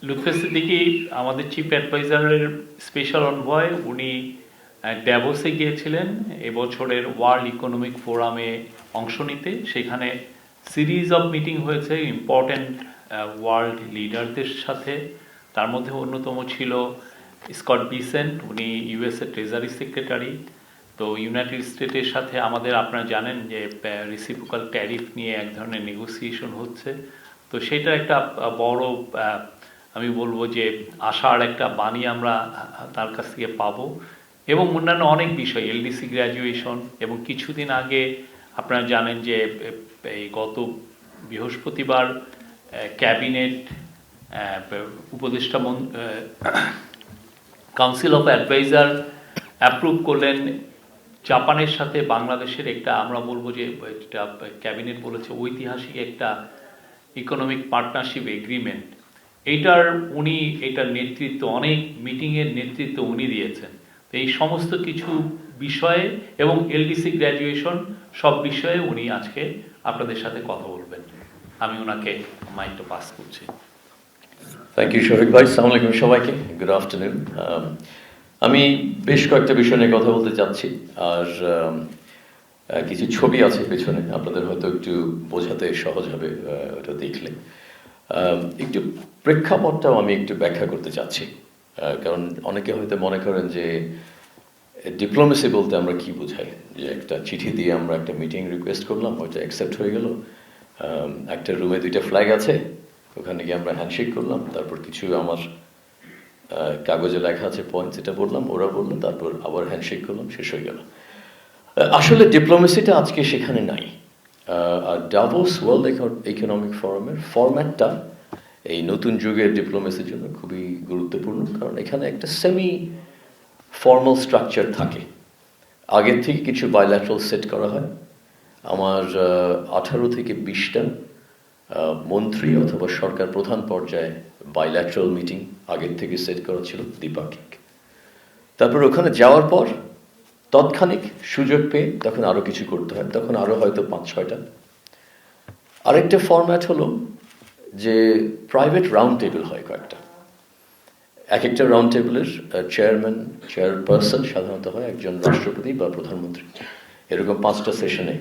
লুৎফর সিদ্দিকী আমাদের chief অ্যাডভাইজারের special envoy, উনি ড্যাভোসে গিয়েছিলেন এবছরের ওয়ার্ল্ড ইকোনমিক ফোরামে অংশ নিতে। সেখানে সিরিজ অফ মিটিং হয়েছে ইম্পর্ট্যান্ট ওয়ার্ল্ড লিডারদের সাথে। তার মধ্যে অন্যতম ছিল স্কট বিসেন্ট, উনি ইউএসএ ট্রেজারি সেক্রেটারি। তো ইউনাইটেড স্টেটের সাথে আমাদের, আপনারা জানেন যে রেসিপ্রোকাল ট্যারিফ নিয়ে এক ধরনের নেগোসিয়েশন হচ্ছে। তো সেটা একটা বড়, আমি বলবো যে আশার একটা বাণী আমরা তার কাছ থেকে পাবো। এবং অন্যান্য অনেক বিষয়, এলডিসি গ্র্যাজুয়েশন, এবং কিছুদিন আগে আপনারা জানেন যে এই গত বৃহস্পতিবার ক্যাবিনেট উপদেষ্টা কাউন্সিল অফ অ্যাডভাইজার অ্যাপ্রুভ করলেন জাপানের সাথে বাংলাদেশের একটা, আমরা বলবো যে এটা ক্যাবিনেট বলেছে ঐতিহাসিক একটা ইকোনমিক পার্টনারশিপ এগ্রিমেন্ট। এটার নেতৃত্ব, অনেক মিটিংয়ের নেতৃত্ব উনি দিয়েছেন। তো এই সমস্ত কিছু বিষয়ে এবং এলডিসি গ্র্যাজুয়েশন সব বিষয়ে উনি আজকে আপনাদের সাথে কথা বলবেন। আমি ওনাকে মাইকটা পাস করছি। থ্যাংক ইউ শফিক ভাই। আসসালামু আলাইকুম সবাইকে, গুড আফটারনুন। আমি বেশ কয়েকটা বিষয় নিয়ে কথা বলতে চাচ্ছি, আর কিছু ছবি আছে পেছনে, আপনাদের হয়তো একটু বোঝাতে সহজ হবে ওটা দেখলে। একটু প্রেক্ষাপটটাও আমি একটু ব্যাখ্যা করতে চাচ্ছি, কারণ অনেকে হয়তো মনে করেন যে ডিপ্লোমেসি বলতে আমরা কি বোঝাই, যে একটা চিঠি দিয়ে আমরা একটা মিটিং রিকোয়েস্ট করলাম, ওইটা অ্যাকসেপ্ট হয়ে গেল, একটা রুমে 2টা ফ্ল্যাগ আছে, ওখানে গিয়ে আমরা হ্যান্ডশেক করলাম, তারপর কিছু আমার কাগজে লেখা আছে পয়েন্টস, এটা বললাম, ওরা বললো, তারপর আবার হ্যান্ডশেক করলাম, শেষ হয়ে গেল। আসলে ডিপ্লোমেসিটা আজকে সেখানে নাই। আর ডাভোস ওয়ার্ল্ড ইকোনমিক ফোরামের ফরম্যাটটা এই নতুন যুগের ডিপ্লোমেসির জন্য খুবই গুরুত্বপূর্ণ, কারণ এখানে একটা সেমি ফর্মাল স্ট্রাকচার থাকে। আগের থেকে কিছু বাইল্যাটারাল সেট করা হয়। আমার 18 থেকে 20টা মন্ত্রী অথবা সরকার প্রধান পর্যায়ে বাইল্যাটারাল মিটিং আগের থেকে সেট করা ছিল, দ্বিপাক্ষিক। তারপর ওখানে যাওয়ার পর তৎক্ষণিক সুযোগ পেয়ে তখন আরও কিছু করতে হয়, তখন আরও হয়তো 5-6টা। আরেকটা ফরম্যাট হলো যে প্রাইভেট রাউন্ড টেবিল হয় কয়েকটা। এক একটা রাউন্ড টেবিলের চেয়ারপারসন সাধারণত হয় একজন রাষ্ট্রপতি বা প্রধানমন্ত্রী। এরকম 5টা সেশনে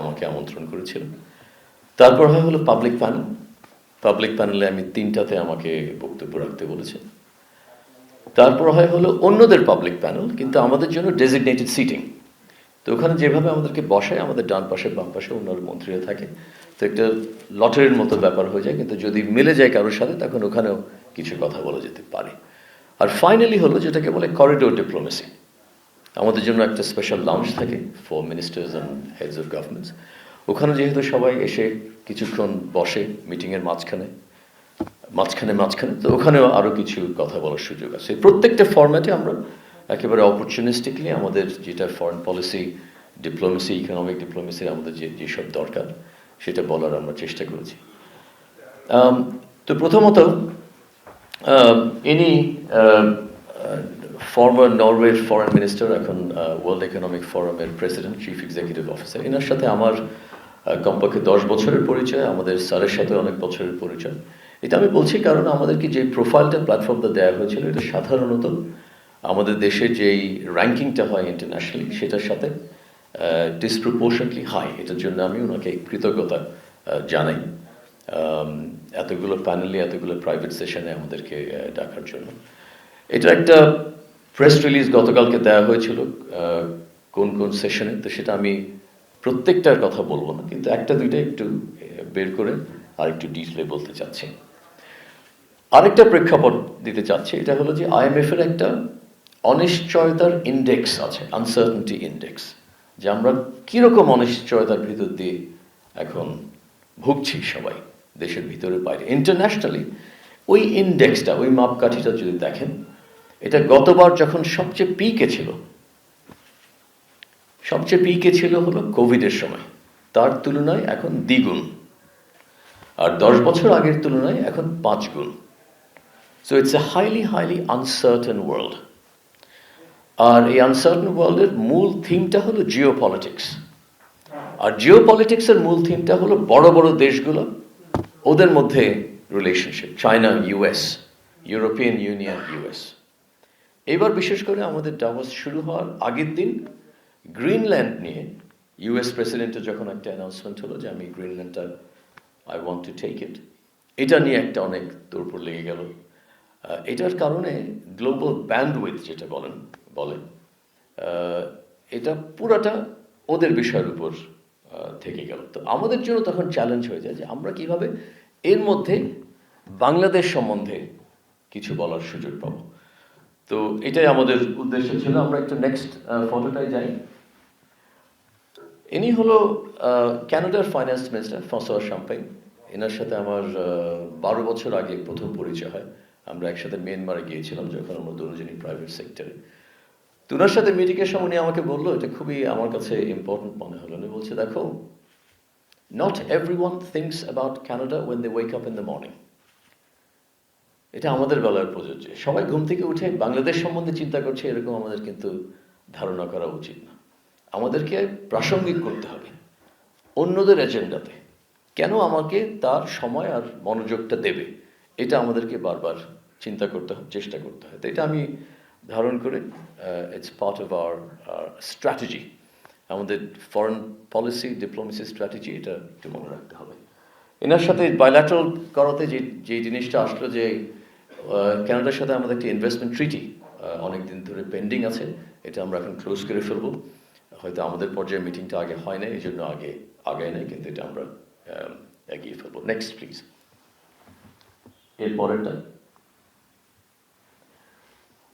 আমাকে আমন্ত্রণ করেছিল। তারপর হলো পাবলিক প্যানেল। পাবলিক প্যানেলে আমি 3টাতে আমাকে বক্তব্য রাখতে বলেছে। তারপর হলো অন্যদের পাবলিক প্যানেল, কিন্তু আমাদের জন্য ডেজিগনেটেড সিটিং। তো ওখানে যেভাবে আমাদেরকে বসায়, আমাদের ডান পাশে বাম পাশে অন্য মন্ত্রীরা থাকে, তো একটা লটারির মতো ব্যাপার হয়ে যায়, কিন্তু যদি মিলে যায় কারোর সাথে তখন ওখানেও কিছু কথা বলা যেতে পারে। আর ফাইনালি হলো যেটাকে বলে করিডোর ডিপ্লোমেসি। আমাদের জন্য একটা স্পেশাল লাউঞ্জ থাকে for ministers and heads of governments. ওখানে যেহেতু সবাই এসে কিছুক্ষণ বসে মিটিংয়ের মাঝখানে, তো ওখানেও আরও কিছু কথা বলার সুযোগ আছে। প্রত্যেকটা ফরম্যাটে আমরা একেবারে অপরচুনিস্টিকলি আমাদের যেটা foreign policy, diplomacy, economic diplomacy আমাদের যেসব দরকার সেটা বলার আমরা চেষ্টা করেছি। তো প্রথমত ইনি ফর্মার নরওয়ের ফরেন মিনিস্টার, এখন ওয়ার্ল্ড ইকোনমিক ফোরামের প্রেসিডেন্ট, চিফ এক্সিকিউটিভ অফিসার। এনার সাথে আমার কমপক্ষে 10 বছরের পরিচয়, আমাদের স্যারের সাথে অনেক বছরের পরিচয়। এটা আমি বলছি কারণ আমাদেরকে যে প্রোফাইলটা, প্ল্যাটফর্মটা দেওয়া হয়েছিল, এটা সাধারণত আমাদের দেশের যেই র্যাঙ্কিংটা হয় ইন্টারন্যাশনালি সেটার সাথে ডিসপ্রপোর্শনটলি হাই। এটার জন্য আমি ওনাকে কৃতজ্ঞতা জানাই, এতগুলো প্যানেলে, এতগুলো প্রাইভেট সেশনে আমাদেরকে ডাকার জন্য। এটা একটা প্রেস রিলিজ গতকালকে দেওয়া হয়েছিল কোন কোন সেশনে, তো সেটা আমি প্রত্যেকটার কথা বলবো না, কিন্তু 1-2টা একটু বের করে আর একটু ডিটেলে বলতে চাচ্ছি। আরেকটা প্রেক্ষাপট দিতে চাচ্ছি, এটা হলো যে IMF এর একটা অনিশ্চয়তার ইন্ডেক্স আছে, আনসার্টেনিটি ইন্ডেক্স, যে আমরা কীরকম অনিশ্চয়তার ভিতর দিয়ে এখন ভুগছি সবাই, দেশের ভিতরে বাইরে। ইন্টারন্যাশনালি ওই ইন্ডেক্সটা, ওই মাপকাঠিটা যদি দেখেন, এটা গতবার যখন সবচেয়ে পিকে ছিল হলো কোভিডের সময়, তার তুলনায় এখন দ্বিগুণ, আর 10 বছর আগের তুলনায় এখন 5 গুণ। So it's a highly uncertain world. আর এই আনসার্টেন ওয়ার্ল্ডের মূল থিমটা হলো জিও পলিটিক্স। আর জিও পলিটিক্সের মূল থিমটা হলো বড় বড় দেশগুলো, ওদের মধ্যে relationship, China, US, European Union, US. এবার বিশেষ করে আমাদের ডাভোস শুরু হওয়ার আগের দিন গ্রিনল্যান্ড নিয়ে ইউএস প্রেসিডেন্টের যখন একটা অ্যানাউন্সমেন্ট হলো যে আমি গ্রিনল্যান্ডটা I want to take it, এটা নিয়ে একটা অনেক তোড়ফোড় লেগে গেল। এটার কারণে গ্লোবাল ব্যান্ডউইথ যেটা বলে এটা পুরাটা ওদের বিষয়ের উপর থেকে গেল। তো আমাদের জন্য তখন চ্যালেঞ্জ হয়ে যায় যে আমরা কিভাবে এর মধ্যে বাংলাদেশ সম্বন্ধে কিছু বলার সুযোগ পাবো। তো এটাই আমাদের উদ্দেশ্য ছিল। আমরা একটু নেক্সট ফটোটায় যাই। ইনি হলো ক্যানাডার ফাইন্যান্স মিনিস্টার ফ্রাঁসোয়া শাম্পেইন। এনার সাথে আমার 12 বছর আগে প্রথম পরিচয় হয়। আমরা একসাথে মিয়ানমারে গিয়েছিলাম যখন আমরা দুজনই প্রাইভেট সেক্টরে। তো ওনার সাথে মিটিংয়ের সময় উনি আমাকে বললো, এটা খুবই আমার কাছে ইম্পর্টেন্ট মনে হলো। উনি বলছে, দেখো, not everyone thinks about Canada when they wake up in the morning. এটা আমাদের বেলায় প্রযোজ্য। সবাই ঘুম থেকে উঠে বাংলাদেশ সম্বন্ধে চিন্তা করছে, এরকম আমাদের কিন্তু ধারণা করা উচিত না। আমাদেরকে প্রাসঙ্গিক করতে হবে অন্যদের এজেন্ডাতে। কেন আমাকে তার সময় আর মনোযোগটা দেবে, এটা আমাদেরকে বারবার চিন্তা করতে হয়, চেষ্টা করতে হয়। তো এটা আমি ধারণ করে it's part of our strategy, আমাদের ফরেন পলিসি ডিপ্লোমেসি স্ট্র্যাটেজি, এটা একটু মনে রাখতে হবে। এনার সাথে বাইল্যাটারাল করাতে যে জিনিসটা আসলো যে কানাডার সাথে আমাদের একটি ইনভেস্টমেন্ট ট্রিটি অনেকদিন ধরে পেন্ডিং আছে, এটা আমরা এখন ক্লোজ করে ফেলবো। হয়তো আমাদের পর্যায়ে মিটিংটা আগে হয় না, এই জন্য আগে নেই, কিন্তু এটা আমরা এগিয়ে ফেলবো। Next please. এর পরেরটা।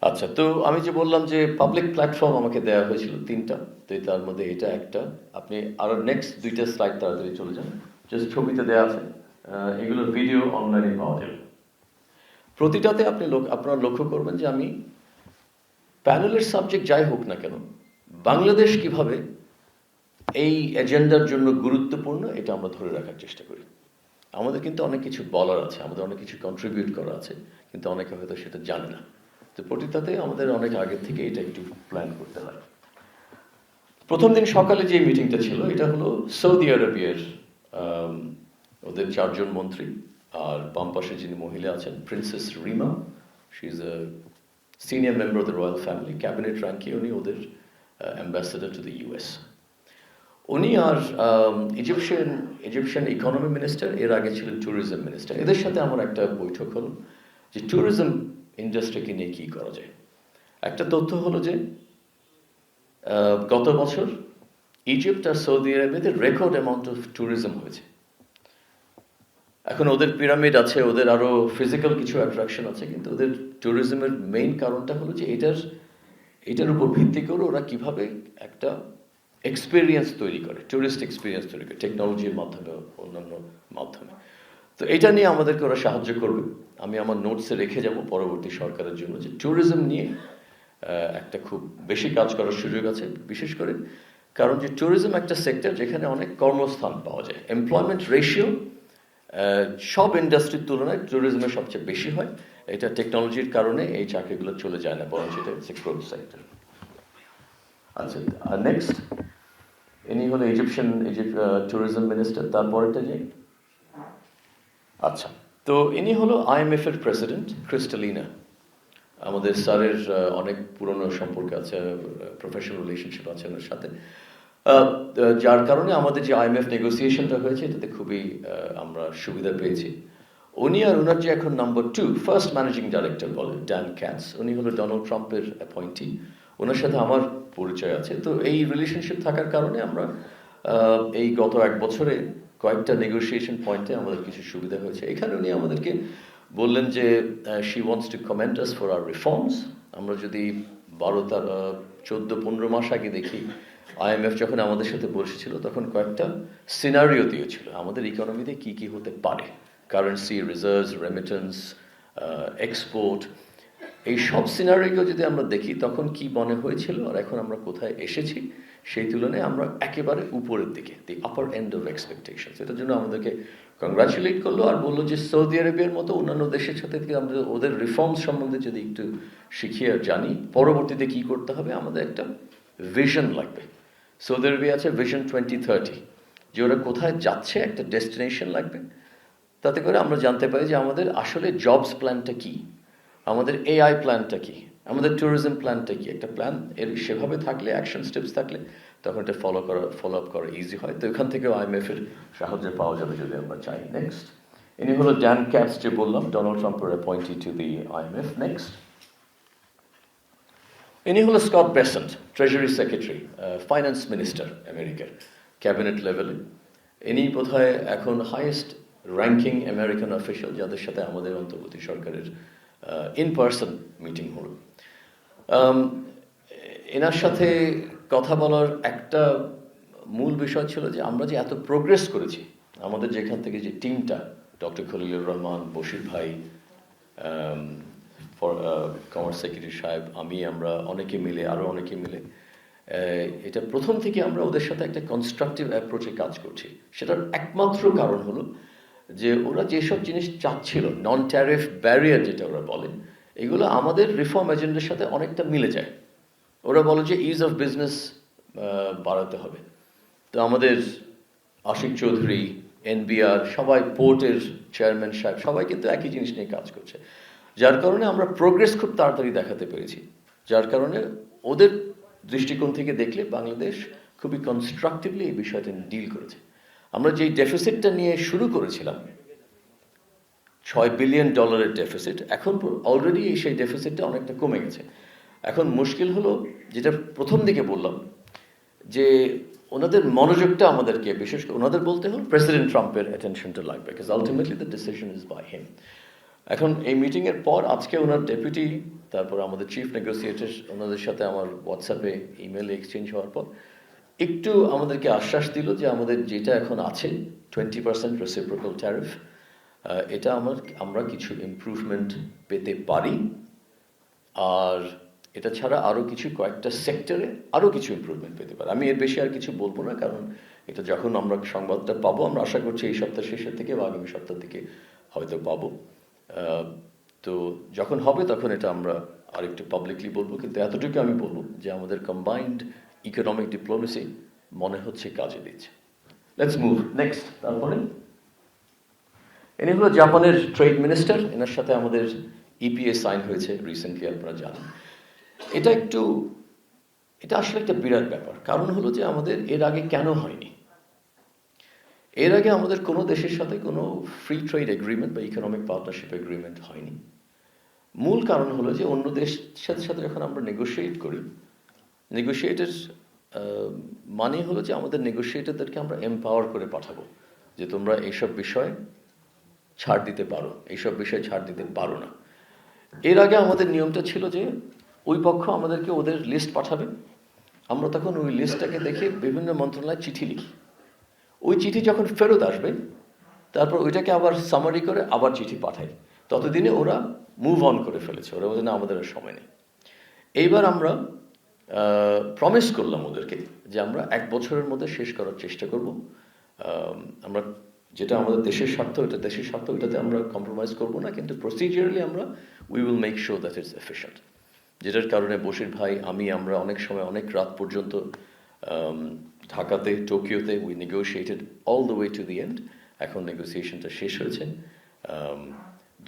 আচ্ছা, তো আমি যে বললাম যে পাবলিক প্ল্যাটফর্ম আমাকে দেওয়া হয়েছিল 3টা, তো তার মধ্যে এটা একটা। আপনি আরো নেক্সট 2টা স্লাইড তাড়াতাড়ি চলে যান, জাস্ট ছবিতে দেওয়া আছে, এগুলোর ভিডিও অনলাইনে পাওয়া যাবে। প্রতিটাতে আপনারা লক্ষ্য করবেন যে আমি প্যানেলের সাবজেক্ট যাই হোক না কেন, বাংলাদেশ কিভাবে এই এজেন্ডার জন্য গুরুত্বপূর্ণ, এটা আমরা ধরে রাখার চেষ্টা করি। আমাদের কিন্তু অনেক কিছু বলার আছে, আমাদের অনেক কিছু কন্ট্রিবিউট করা আছে, কিন্তু অনেকে হয়তো সেটা জানে না। তো প্রতিটাতে আমাদের অনেক আগে থেকে এটা একটু প্ল্যান করতে হয়। প্রথম দিন সকালে যে মিটিংটা ছিল, এটা হলো সৌদি আরবের ওদের 4 জন মন্ত্রী, আর বাম পাশে যিনি মহিলা আছেন princess Rima, she is a senior member of the royal family, cabinet র্যাঙ্কে উনি, ওদের অ্যাম্বাসেডর টু দ্য ইউএস। উনি আর ইজিপশিয়ান ইকোনমি মিনিস্টার, এর আগে ছিলেন ট্যুরিজম মিনিস্টার। এদের সাথে আমার একটা বৈঠক হলো যে ট্যুরিজম ইন্ডাস্ট্রিকে নিয়ে কী করা যায়। একটা তথ্য হলো যে গত বছর ইজিপ্ট আর সৌদি আরবিয়াতে রেকর্ড অ্যামাউন্ট অফ ট্যুরিজম হয়েছে। এখন ওদের পিরামিড আছে, ওদের আরো ফিজিক্যাল কিছু অ্যাট্রাকশন আছে, কিন্তু ওদের ট্যুরিজমের মেইন কারণটা হলো যে এটার উপর ভিত্তি করে ওরা কিভাবে একটা এক্সপিরিয়েন্স তৈরি করে, ট্যুরিস্ট এক্সপিরিয়েন্স তৈরি করে টেকনোলজির মাধ্যমে, অন্যান্য মাধ্যমে। তো এটা নিয়ে আমাদেরকে ওরা সাহায্য করবে। আমি আমার নোটসে রেখে যাব পরবর্তী সরকারের জন্য যে ট্যুরিজম নিয়ে একটা খুব বেশি কাজ করার সুযোগ আছে, বিশেষ করে কারণ যে ট্যুরিজম একটা সেক্টর যেখানে অনেক কর্মস্থান পাওয়া যায়। এমপ্লয়মেন্ট রেশিও সব ইন্ডাস্ট্রির তুলনায় ট্যুরিজমের সবচেয়ে বেশি হয়। এটা টেকনোলজির কারণে এই চাকরিগুলো চলে যায় না, বরং সেটা গ্রোথ সেক্টর। আচ্ছা, নেক্সট। ইনি হলো ইজিপ্ট ট্যুরিজম মিনিস্টার। তারপরেটা যে আচ্ছা, তো ইনি হলো IMF এর প্রেসিডেন্ট ক্রিস্টালিনা। আমাদের স্যারের অনেক পুরনো সম্পর্ক আছে, প্রফেশনাল রিলেশনশিপ আছে ওনার সাথে, যার কারণে আমাদের যে IMF নেগোসিয়েশনটা হয়েছে এটাতে খুবই আমরা সুবিধা পেয়েছি। উনি আর ওনার যে এখন নাম্বার 2 ফার্স্ট ম্যানেজিং ডাইরেক্টর বলে ড্যান ক্যাটস, উনি হলো ডোনাল্ড ট্রাম্পের অ্যাপয়েন্টি। ওনার সাথে আমার পরিচয় আছে। তো এই রিলেশনশিপ থাকার কারণে আমরা এই গত 1 বছরে কয়েকটা নেগোসিয়েশন পয়েন্টে আমাদের কিছু সুবিধা হয়েছে। এখানে উনি আমাদেরকে বললেন যে she wants to commend us for our reforms. আমরা যদি 14-15 মাস আগে দেখি, IMF যখন আমাদের সাথে বসেছিল তখন কয়েকটা সিনারিও দিয়েছিল আমাদের ইকোনমিতে কি কি হতে পারে, কারেন্সি, রিজার্ভস, রেমিটেন্স, এক্সপোর্ট, এই সব সিনারিও যদি আমরা দেখি তখন কি মনে হয়েছিল আর এখন আমরা কোথায় এসেছি, সেই তুলনায় আমরা একেবারে উপরের দিকে, দি আপার এন্ড অফ এক্সপেকটেশনস। এটার জন্য আমাদেরকে কংগ্রাচুলেট করলো আর বললো যে সৌদি আরবের মতো অন্যান্য দেশের সাথে আমরা ওদের রিফর্মস সম্বন্ধে যদি একটু শিখি আর জানি, পরবর্তীতে কি করতে হবে, আমাদের একটা ভিশন লাগবে। সৌদি আরবিয়া আছে ভিশন 2030, যে ওরা কোথায় যাচ্ছে, একটা ডেস্টিনেশন লাগবে। তাতে করে আমরা জানতে পারি যে আমাদের আসলে জবস প্ল্যানটা কি। আমাদের এআই প্ল্যানটা কি, আমাদের ট্যুরিজম প্ল্যানটা কি, একটা প্ল্যান এর সেভাবে থাকলে, অ্যাকশন স্টেপস থাকলে তখন এটা ফলো আপ করা ইজি হয়। তো এখান থেকেও IMF এর সাহায্য পাওয়া যাবে যদি আমরা চাই। নেক্সট, ইনি হলো ড্যান ক্যাটস, যে বললাম ডোনাল্ড ট্রাম্পের appointee to the IMF। Next, ইনি হলো Scott Bessent, treasury secretary, finance minister আমেরিকার, ক্যাবিনেট লেভেলে। ইনি বোধহয় এখন হাইয়েস্ট র্যাঙ্কিং আমেরিকান অফিসিয়াল যাদের সাথে আমাদের অন্তর্বর্তী সরকারের ইন পার্সন মিটিং হলো। এনার সাথে কথা বলার একটা মূল বিষয় ছিল যে আমরা যে এত প্রোগ্রেস করেছি, আমাদের যেখান থেকে যে টিমটা, ডক্টর খলিলুর রহমান, বশির ভাই, কমার্স সেক্রেটারি সাহেব, আমরা অনেকে মিলে, আরও অনেকে মিলে, এটা প্রথম থেকে আমরা ওদের সাথে একটা কনস্ট্রাকটিভ অ্যাপ্রোচে কাজ করছি। সেটার একমাত্র কারণ হলো যে ওরা যেসব জিনিস চাচ্ছিল, নন ট্যারিফ ব্যারিয়ার যেটা ওরা বলে, এগুলো আমাদের রিফর্ম এজেন্ডার সাথে অনেকটা মিলে যায়। ওরা বলে যে ইজ অফ বিজনেস বাড়াতে হবে। তো আমাদের আশিক চৌধুরী, NBR, সবাই, পোর্টের চেয়ারম্যান সাহেব, সবাই কিন্তু একই জিনিস নিয়ে কাজ করছে, যার কারণে আমরা প্রোগ্রেস খুব তাড়াতাড়ি দেখাতে পেরেছি। যার কারণে ওদের দৃষ্টিকোণ থেকে দেখলে বাংলাদেশ খুবই কনস্ট্রাকটিভলি এই বিষয়টা ডিল করেছে। আমরা যেই ডেফিসিটটা নিয়ে শুরু করেছিলাম, $6 বিলিয়ন ডেফিসিট, এখন অলরেডি সেই ডেফিসিটটা অনেকটা কমে গেছে। এখন মুশকিল হলো, যেটা প্রথম দিকে বললাম, যে ওনাদের মনোযোগটা আমাদেরকে, বিশেষ করে ওনাদের বলতে হলো প্রেসিডেন্ট ট্রাম্পের অ্যাটেনশনটা লাগবে, because ultimately the decision is by him. এখন এই মিটিংয়ের পর আজকে ওনার ডেপুটি, তারপর আমাদের চিফ নেগোসিয়েটর, ওনাদের সাথে আমার হোয়াটসঅ্যাপে ইমেলে এক্সচেঞ্জ হওয়ার পর একটু আমাদেরকে আশ্বাস দিল যে আমাদের যেটা এখন আছে 20% রেসিপ্রোকাল ট্যারিফ, এটা আমরা কিছু ইমপ্রুভমেন্ট পেতে পারি, আর এটা ছাড়া আরও কিছু কয়েকটা সেক্টরে আরও কিছু ইমপ্রুভমেন্ট পেতে পারি। আমি এর বেশি আর কিছু বলবো না, কারণ এটা যখন আমরা সংবাদটা পাবো, আমরা আশা করছি এই সপ্তাহ শেষের থেকে বা আগামী সপ্তাহ থেকে হয়তো পাবো। তো যখন হবে তখন এটা আমরা আরেকটু পাবলিকলি বলবো, কিন্তু এতটুকু আমি বলবো যে আমাদের কম্বাইন্ড ইকোনমিক ডিপ্লোমেসি মনে হচ্ছে কাজে দিচ্ছে। Let's move next. তারপরে ইনি হলো জাপানের ট্রেড মিনিস্টার, এনার সাথে আমাদের EPA সাইন হয়েছে রিসেন্টলি, আপনারা জানেন। এটা আসলে একটা বিরাট ব্যাপার। কারণ হলো যে আমাদের এর আগে কেন হয়নি, এর আগে আমাদের কোনো দেশের সাথে কোনো ফ্রি ট্রেড এগ্রিমেন্ট বা ইকোনমিক পার্টনারশিপ এগ্রিমেন্ট হয়নি। মূল কারণ হলো যে অন্য দেশের সাথে যখন আমরা নেগোশিয়েট করি, নেগোশিয়েটের মানে হলো যে আমাদের নেগোশিয়েটারদেরকে আমরা এম্পাওয়ার করে পাঠাবো যে তোমরা এইসব বিষয়ে ছাড় দিতে পারো, এইসব বিষয়ে ছাড় দিতে পারো না। এর আগে আমাদের নিয়মটা ছিল যে ওই পক্ষ আমাদেরকে ওদের লিস্ট পাঠাবে, আমরা তখন ওই লিস্টটাকে দেখে বিভিন্ন মন্ত্রণালয়ে চিঠি লিখি। ওই চিঠি যখন ফেরত আসবে, তারপর ওইটাকে আবার সামারি করে আবার চিঠি পাঠাই। ততদিনে ওরা মুভ অন করে ফেলেছে, ওরা বলছে না আমাদের আর সময় নেই। এইবার আমরা প্রমিস করলাম ওদেরকে যে আমরা 1 বছরের মধ্যে শেষ করার চেষ্টা করব। আমরা যেটা আমাদের দেশের স্বার্থ, এটা দেশের স্বার্থ, এটাতে আমরা কম্প্রোমাইজ করব না, কিন্তু procedurally we will make sure that it's efficient. যেটার কারণে বশির ভাই, আমরা অনেক সময় অনেক রাত পর্যন্ত ঢাকাতে, টোকিওতে we negotiated all the way to the end. এখন নেগোসিয়েশনটা শেষ হয়েছে,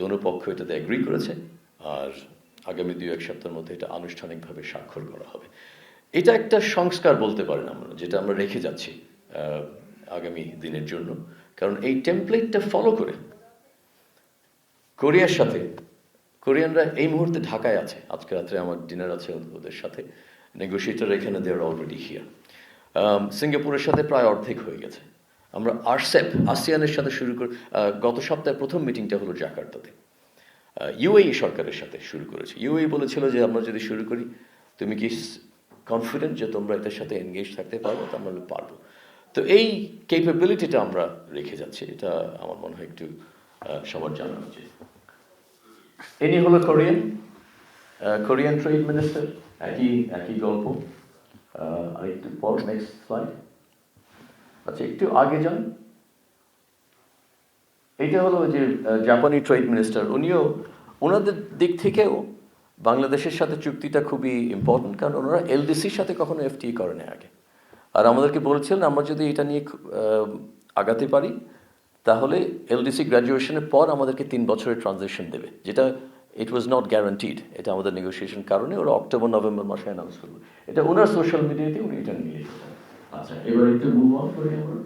দোনো পক্ষ এটাতে এগ্রি করেছে, আর আগামী 2-1 সপ্তাহের মধ্যে এটা আনুষ্ঠানিকভাবে স্বাক্ষর করা হবে। এটা একটা সংস্কার বলতে পারেন আমরা, যেটা আমরা রেখে যাচ্ছি আগামী দিনের জন্য। কারণ এই টেমপ্লেটটা ফলো করে কোরিয়ার সাথে, কোরিয়ানরা এই মুহূর্তে ঢাকায় আছে, আজকে রাত্রে আমার ডিনার আছে ওদের সাথে, নেগোশিয়েটার এখানে দে আর অলরেডি হিয়ার। সিঙ্গাপুরের সাথে প্রায় অর্ধেক হয়ে গেছে। আমরা আসিয়ানের সাথে শুরু করে, গত সপ্তাহে প্রথম মিটিংটা হলো জাকার্তাতে। UAE সরকারের সাথে শুরু করেছি। UAE বলেছিল যে আমরা যদি শুরু করি, তুমি কি কনফিডেন্ট যে তোমরা এটার সাথে এনগেজ থাকতে পারবো? তো আমরা পারবো। তো এই ক্যাপাবিলিটিটা আমরা রেখে যাচ্ছি, এটা আমার মনে হয় একটু সবার জানা উচিত। ইনি হলো কোরিয়ান ট্রেড মিনিস্টার, একই গল্প। আরেকটু পর, নেক্সট স্লাইড। আচ্ছা, একটু আগে যান। এটা হলো যে জাপানি ট্রেড মিনিস্টার, ওনাদের দিক থেকেও বাংলাদেশের সাথে চুক্তিটা খুবই ইম্পর্টেন্ট, কারণ ওনারা LDCর সাথে কখনো FTA করেনি আগে। আর আমাদেরকে বলেছিলেন আমরা যদি এটা নিয়ে আগাতে পারি, তাহলে LDC গ্র্যাজুয়েশনের পর আমাদেরকে 3 বছরের ট্রানজিশন দেবে, যেটা ইট ওয়াজ নট গ্যারান্টিড। এটা আমাদের নেগোসিয়েশন কারণে ওরা অক্টোবর নভেম্বর মাসে অ্যানাউন্স করলো। এটা ওনার সোশ্যাল মিডিয়াতে উনি এটা নিয়ে এসেছেন। আচ্ছা, এবার একটু মুভ অন করি আমরা।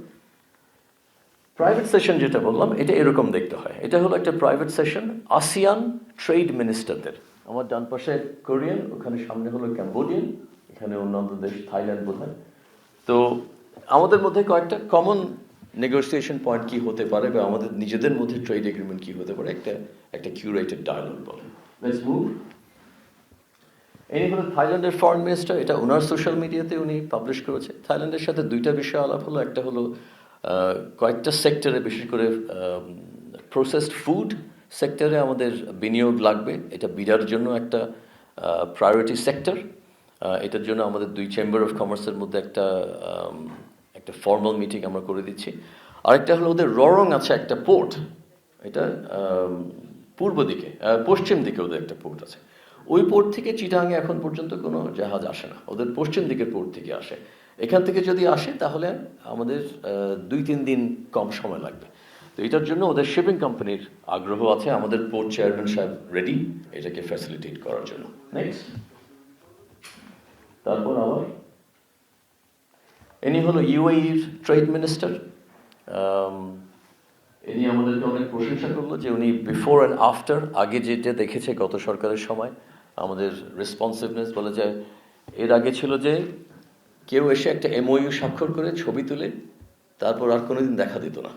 প্রাইভেট সেশন যেটা বললাম, এটা এরকম দেখতে হয়। এটা হলো একটা প্রাইভেট সেশন আসিয়ান ট্রেড মিনিস্টারদের। আমার ডান পাশে কোরিয়ান, ওখানে সামনে হলো ক্যাম্বোডিয়ান, এখানে অন্যান্য দেশ থাইল্যান্ড বোধহয়। তো আমাদের মধ্যে কয়েকটা কমন নেগোসিয়েশন পয়েন্ট কি হতে পারে, বা আমাদের নিজেদের মধ্যে ট্রেড এগ্রিমেন্ট কি হতে পারে, একটা কিউরেটেড ডায়ালগ বলে। Let's move. ইনি হলো থাইল্যান্ডের ফরেন মিনিস্টার। এটা ওনার সোশ্যাল মিডিয়াতে উনি পাবলিশ করেছে। থাইল্যান্ডের সাথে দুইটা বিষয় আলাপ হলো। একটা হলো কয়েকটা সেক্টরে, বিশেষ করে প্রসেসড ফুড সেক্টরে আমাদের বিনিয়োগ লাগবে। এটা বিরার জন্য একটা প্রায়োরিটি সেক্টর। এটার জন্য আমাদের দুই চেম্বার অফ কমার্সের মধ্যে একটা ফর্মাল মিটিং আমরা করে দিচ্ছি। আরেকটা হলো ওদের ররং আছে একটা পোর্ট, এটা পূর্ব দিকে, পশ্চিম দিকে ওদের একটা পোর্ট আছে। ওই পোর্ট থেকে চিটাগাংয়ে এখন পর্যন্ত কোনো জাহাজ আসে না, ওদের পশ্চিম দিকের পোর্ট থেকে আসে। এখান থেকে যদি আসে তাহলে আমাদের 2-3 দিন কম সময় লাগবে। তো এটার জন্য ওদের শিপিং কোম্পানির আগ্রহ আছে। আমাদের পোর্ট চেয়ারম্যান সাহেব রেডি এটাকে ফ্যাসিলিটেট করার জন্য। নেক্সট, তারপর আবার ইনি হলো ইউএইর ট্রেড মিনিস্টার। ইনি আমাদেরকে অনেক প্রশংসা করলো যে উনি বিফোর অ্যান্ড আফটার, আগে যেটা দেখেছে গত সরকারের সময় আমাদের রেসপন্সিভনেস বলা যায়। এর আগে ছিল যে কেউ এসে একটা এমওইউ স্বাক্ষর করে ছবি তুলে তারপর আর কোনোদিন দেখা দিত না।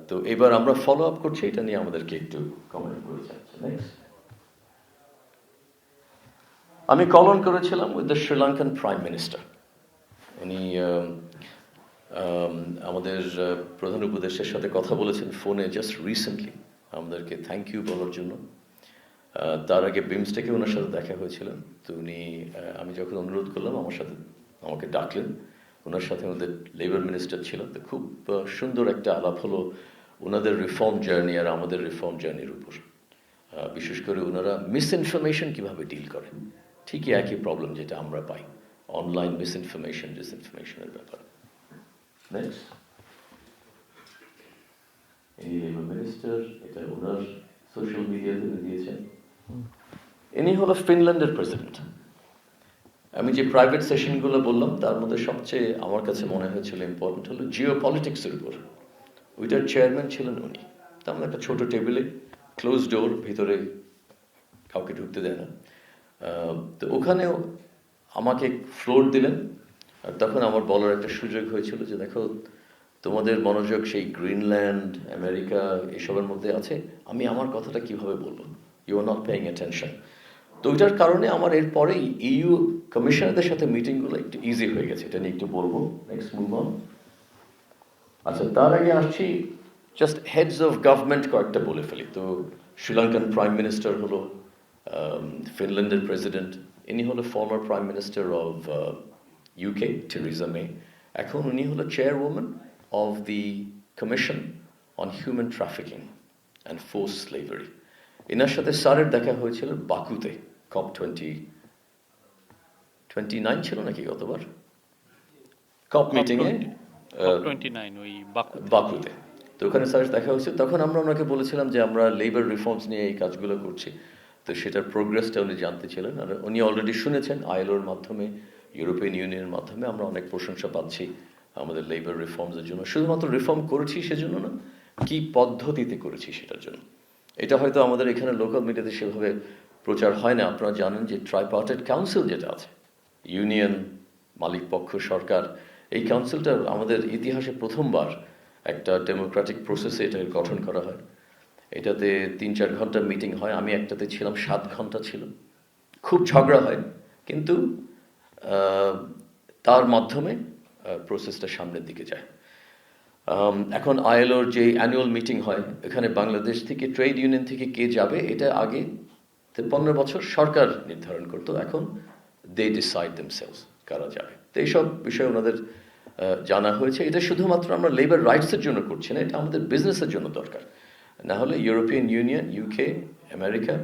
তো এবার আমরা ফলো আপ করছি, এটা নিয়ে আমাদেরকে একটু কমেন্ট করে চাচ্ছি। নেক্সট, আমি কল অন করেছিলাম with the Sri Lankan prime minister. উনি আমাদের প্রধান উপদেষ্টার সাথে কথা বলেছেন ফোনে জাস্ট রিসেন্টলি, আমাদেরকে থ্যাংক ইউ বলার জন্য। তার আগে বিমস্টেকে ওনার সাথে দেখা হয়েছিল। তো উনি, আমি যখন অনুরোধ করলাম আমাকে ডাকলেন। ওনার সাথে ওদের লেবার মিনিস্টার ছিল। তো খুব সুন্দর একটা আলাপ হলো ওনাদের রিফর্ম জার্নি আর আমাদের রিফর্ম জার্নির উপর। বিশেষ করে ওনারা মিসইনফরমেশন কীভাবে ডিল করেন, ঠিকই একই প্রবলেম যেটা আমরা পাই, অনলাইন মিসইনফরমেশন, ডিসইনফরমেশনের ব্যাপার। নেক্সট, এই লেবার মিনিস্টার, এটা ওনার সোশ্যাল মিডিয়াতে দিয়েছেন। ইনি হলো ফিনল্যান্ডের প্রেসিডেন্ট। আমি যে প্রাইভেট সেশনগুলো বললাম তার মধ্যে সবচেয়ে আমার কাছে মনে হয়েছিল ইম্পর্টেন্ট হলো জিও পলিটিক্সের উপর। ওইটার চেয়ারম্যান ছিলেন উনি। তার মধ্যে একটা ছোট টেবিলে, ক্লোজ ডোর, ভিতরে কাউকে ঢুকতে দেয় না। তো ওখানেও আমাকে ফ্লোর দিলেন। আর তখন আমার বলার একটা সুযোগ হয়েছিল যে দেখো, তোমাদের মনোযোগ সেই গ্রিনল্যান্ড, আমেরিকা এসবের মধ্যে আছে, আমি আমার কথাটা কিভাবে বলবো, you are not paying attention. তো ওইটার কারণে আমার এরপরেই ইউ কমিশনারদের সাথে মিটিংগুলো একটু ইজি হয়ে গেছে, এটা নিয়ে একটু বলবো। Next move on. আচ্ছা, তার আগে আসছি জাস্ট হেডস অফ গভর্নমেন্ট কয়েকটা বলে ফেলি। তো শ্রীলঙ্কান প্রাইম মিনিস্টার হলো, ফিনল্যান্ডের প্রেসিডেন্ট, ইনি হলো former prime minister of UK, Theresa May. এখন উনি হলো chairwoman of the commission on human trafficking and forced slavery. এনার সাথে স্যারের দেখা হয়েছিল বাকুতে, COP 29 ছিল নাকি গতবার COP মিটিংয়ে, বাকুতে। তো ওখানে স্যার দেখা হয়েছে। তখন আমরা ওনাকে বলেছিলাম যে আমরা লেবার রিফর্মস নিয়ে এই কাজগুলো করছি। তো সেটার প্রোগ্রেসটা উনি জানতে ছিলেন। আর উনি অলরেডি শুনেছেন আইএলওর মাধ্যমে, ইউরোপিয়ান ইউনিয়নের মাধ্যমে আমরা অনেক প্রশংসা পাচ্ছি আমাদের লেবার রিফর্মসের জন্য। শুধুমাত্র রিফর্ম করেছি সেজন্য না, কি পদ্ধতিতে করেছি সেটার জন্য। এটা হয়তো আমাদের এখানে লোকাল মিডিয়াতে সেভাবে প্রচার হয় না। আপনারা জানেন যে ট্রাইপার্টেড কাউন্সিল যেটা আছে, ইউনিয়ন, মালিক পক্ষ, সরকার, এই কাউন্সিলটা আমাদের ইতিহাসে প্রথমবার একটা ডেমোক্রেটিক প্রসেসে এটা গঠন করা হয়। এটাতে 3-4 ঘন্টা মিটিং হয়। আমি একটাতে ছিলাম, 7 ঘন্টা ছিল। খুব ঝগড়া হয়, কিন্তু তার মাধ্যমে প্রসেসটা সামনের দিকে যায়। এখন আইএলওর যে অ্যানুয়াল মিটিং হয়, এখানে বাংলাদেশ থেকে, ট্রেড ইউনিয়ন থেকে কে যাবে, এটা আগে 15 বছর সরকার নির্ধারণ করতো। এখন দে ডিসাইড দেমসেলস কারা যাবে। তো এইসব বিষয়ে ওনাদের জানা হয়েছে। এটা শুধুমাত্র আমরা লেবার রাইটসের জন্য করছি না, এটা আমাদের বিজনেসের জন্য দরকার। না হলে European union, UK, America,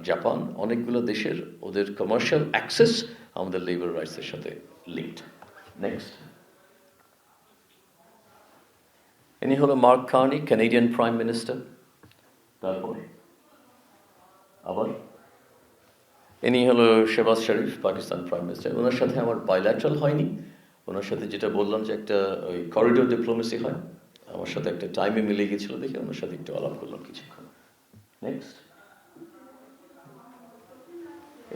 Japan, অনেকগুলো দেশের ওদের কমার্শিয়াল অ্যাক্সেস আমাদের লেবার রাইটসের সাথে লিঙ্কড। নেক্সট, ইনি হলো mark Carney, Canadian prime minister. তারপরে আবার ইনি হলো শেহবাজ শরীফ, পাকিস্তান প্রাইম মিনিস্টার। ওনার সাথে আমার বাইল্যাটারাল হয়নি, ওনার সাথে যেটা বললাম যে একটা ওই করিডোর ডিপ্লোমেসি হয়, আমার সাথে একটা টাইমে মিলে গেছিলো দেখে ওনার সাথে একটু আলাপ করলাম কিছুক্ষণ। নেক্সট,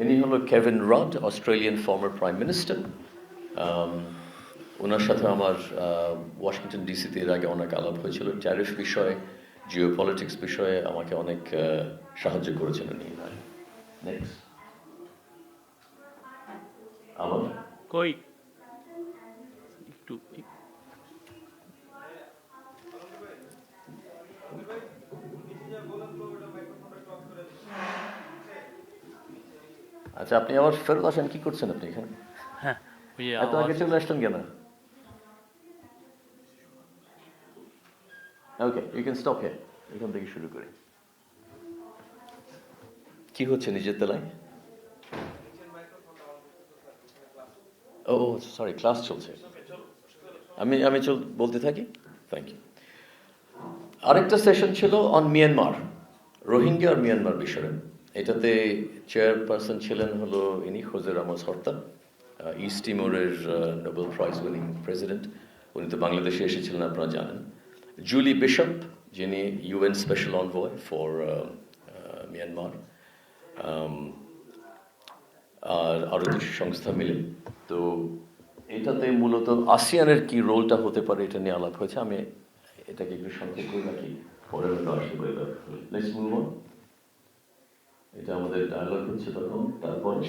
ইনি হলো Kevin Rudd, Australian former prime minister. ওনার সাথে আমার ওয়াশিংটন ডিসিতে এর আগে অনেক আলাপ হয়েছিল, ট্যারিফ বিষয়ে, জিও পলিটিক্স বিষয়ে আমাকে অনেক সাহায্য করেছেন উনি। নেক্সট, আবার কই একটু আচ্ছা, আপনি আবার ফেরত আসেন, কি করছেন আপনি এখানে? হ্যাঁ ওই যে এত আগে চলে আসলেন কেন? ওকে, ইউ ক্যান স্টপ হিয়ার, এখান থেকে শুরু করি। কি হচ্ছে নিজের তেলায়? ও সরি, ক্লাস চলছে। আমি বলতে থাকি। Thank you. আরেকটা সেশন ছিল অন মিয়ানমার, রোহিঙ্গা আর মিয়ানমার বিষয়ে। এটাতে চেয়ারপারসন ছিলেন হলো ইনি হোজে রামোস হর্তা, ইস্ট তিমুরের নোবেল প্রাইজ উইনিং প্রেসিডেন্ট। উনি তো বাংলাদেশে এসেছিলেন, আপনারা জানেন। জুলি বিশপ, যিনি UN special envoy for Myanmar, আর আরও কিছু সংস্থা মিলে। তো এটাতে মূলত আসিয়ানের কি রোলটা হতে পারে এটা নিয়ে আলাপ হয়েছে। আমি এটাকে একটু সংক্ষেপ করে রাখি, পরে লেটস মুভ অন। এটা আমাদের ডায়ালগ হচ্ছে তখন। তারপরে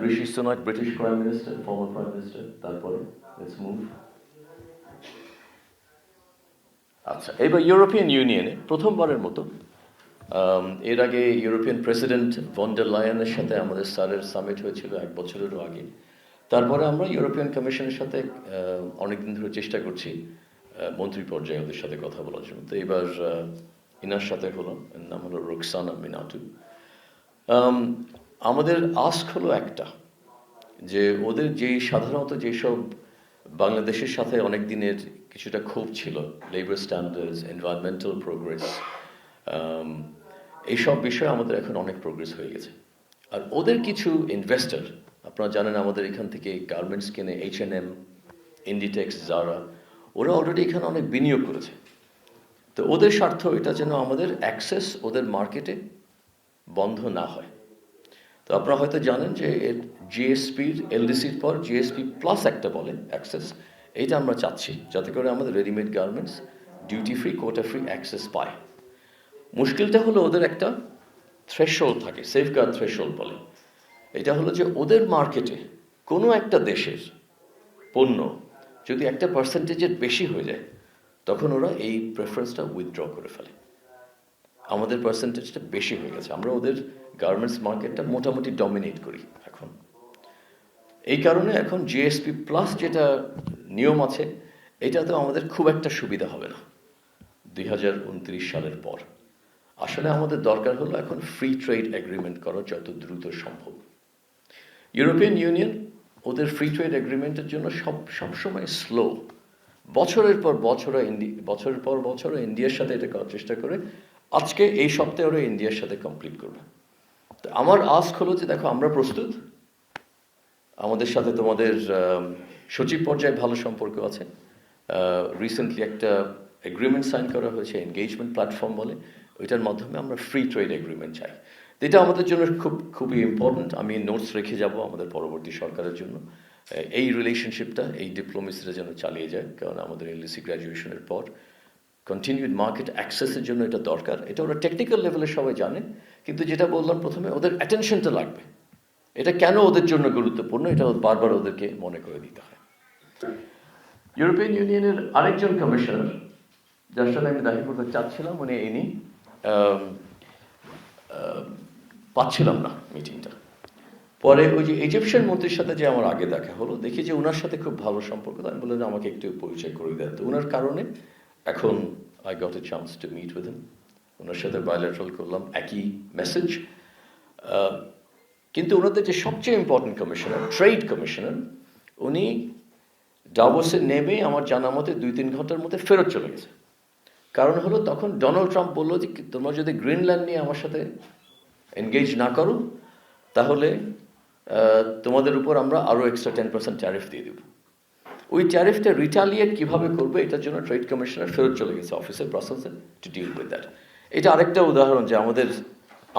Rishi Sunak, British prime minister, former prime minister. তারপরে লেটস মুভ। আচ্ছা, এবার ইউরোপিয়ান ইউনিয়নে প্রথমবারের মতো, এর আগে ইউরোপিয়ান প্রেসিডেন্ট ভন ডার লায়েনের সাথে আমাদের স্যারের সামিট হয়েছিল 1 বছরেরও আগে। তারপরে আমরা ইউরোপিয়ান কমিশনের সাথে অনেকদিন ধরে চেষ্টা করছি মন্ত্রী পর্যায়ে ওদের সাথে কথা বলার জন্য। তো এবার ইনার সাথে হলো, এর নাম হলো রোকসানা মিনাটু। আমাদের আস্ক হলো একটা, যে ওদের যেই সাধারণত যেসব বাংলাদেশের সাথে অনেক দিনের কিছুটা ক্ষোভ ছিল, লেবার স্ট্যান্ডার্ডস, এনভায়রনমেন্টাল প্রোগ্রেস, এইসব বিষয়ে আমাদের এখন অনেক প্রোগ্রেস হয়ে গেছে। আর ওদের কিছু ইনভেস্টর, আপনারা জানেন আমাদের এখান থেকে গার্মেন্টস কেনে, H&M, ইন্ডিটেক্স, জারা, ওরা অলরেডি এখানে অনেক বিনিয়োগ করেছে। তো ওদের স্বার্থ এটা যেন আমাদের অ্যাক্সেস ওদের মার্কেটে বন্ধ না হয়। তো আপনারা হয়তো জানেন যে জিএসপির, এলডিসির পর জিএসপি প্লাস একটা বলে অ্যাক্সেস, এইটা আমরা চাচ্ছি যাতে করে আমাদের readymade garments duty free, quota free access পায়। মুশকিলটা হলো ওদের একটা থ্রেশহোল্ড থাকে, সেফগার্ড থ্রেশহোল্ড বলে। এটা হলো যে ওদের মার্কেটে কোনো একটা দেশের পণ্য যদি একটা পার্সেন্টেজের বেশি হয়ে যায়, তখন ওরা এই প্রেফারেন্সটা উইথড্র করে ফেলে। আমাদের পার্সেন্টেজটা বেশি হয়ে গেছে, আমরা ওদের গার্মেন্টস মার্কেটটা মোটামুটি ডমিনেট করি এখন। এই কারণে এখন জিএসপি প্লাস যেটা নিয়ম আছে, এটাতেও আমাদের খুব একটা সুবিধা হবে না 2029 সালের পর। আসলে আমাদের দরকার হলো এখন ফ্রি ট্রেড এগ্রিমেন্ট করা যত দ্রুত সম্ভব। ইউরোপিয়ান ইউনিয়ন ওদের ফ্রি ট্রেড এগ্রিমেন্টের জন্য সবসময় স্লো। বছরের পর বছর ইন্ডিয়ার সাথে এটা করার চেষ্টা করে। আজকে এই সপ্তাহে ওরা ইন্ডিয়ার সাথে কমপ্লিট করবে। তো আমার আস্ক হলো যে দেখো, আমরা প্রস্তুত, আমাদের সাথে তোমাদের সচিব পর্যায়ে ভালো সম্পর্ক আছে। রিসেন্টলি একটা এগ্রিমেন্ট সাইন করা হয়েছে, এনগেজমেন্ট প্ল্যাটফর্ম বলে, ওইটার মাধ্যমে আমরা ফ্রি ট্রেড এগ্রিমেন্ট চাই। এটা আমাদের জন্য খুবই ইম্পর্ট্যান্ট। আমি নোটস রেখে যাব আমাদের পরবর্তী সরকারের জন্য, এই রিলেশনশিপটা, এই ডিপ্লোমেসিটা যেন চালিয়ে যায়। কারণ আমাদের এলডিসি গ্র্যাজুয়েশনের পর কন্টিনিউড মার্কেট অ্যাক্সেসের জন্য এটা দরকার। এটা ওরা টেকনিক্যাল লেভেলে সবাই জানে, কিন্তু যেটা বললাম প্রথমে, ওদের অ্যাটেনশনটা লাগবে। এটা কেন ওদের জন্য গুরুত্বপূর্ণ, এটা বারবার ওদেরকে মনে করে দিতে হয়। ইউরোপিয়ান ইউনিয়নের আরেকজন কমিশনার, যার সাথে আমি দেখা করতে চাচ্ছিলাম, উনি ইনি পাচ্ছিলাম না মিটিংটা। পরে ওই যে ইজিপশিয়ান মন্ত্রীর সাথে যে আমার আগে দেখা হলো, দেখি যে ওনার সাথে খুব ভালো সম্পর্ক। আমি বললাম যে আমাকে একটু পরিচয় করে দেন। তো ওনার কারণে এখন I got a chance to meet with him. ওনার সাথে বায়োলেটারাল করলাম, একই মেসেজ। কিন্তু ওনাদের যে সবচেয়ে ইম্পর্টেন্ট কমিশনার, ট্রেড কমিশনার, উনি ডাভোসে নেমে আমার জানা মতে 2-3 ঘন্টার মধ্যে ফেরত চলে গেছে। কারণ হলো তখন ডোনাল্ড ট্রাম্প বললো যে তোমরা যদি গ্রিনল্যান্ড নিয়ে আমার সাথে এনগেজ না করো, তাহলে তোমাদের উপর আমরা আরও এক্সট্রা 10% ট্যারিফ দিয়ে দেবো। ওই ট্যারিফটা রিটালিয়েট কীভাবে করবে, এটার জন্য ট্রেড কমিশনার ফেরত চলে গেছে অফিসে ব্রাসেলসে টু ডিল উইথ দ্যাট। এটা আরেকটা উদাহরণ যে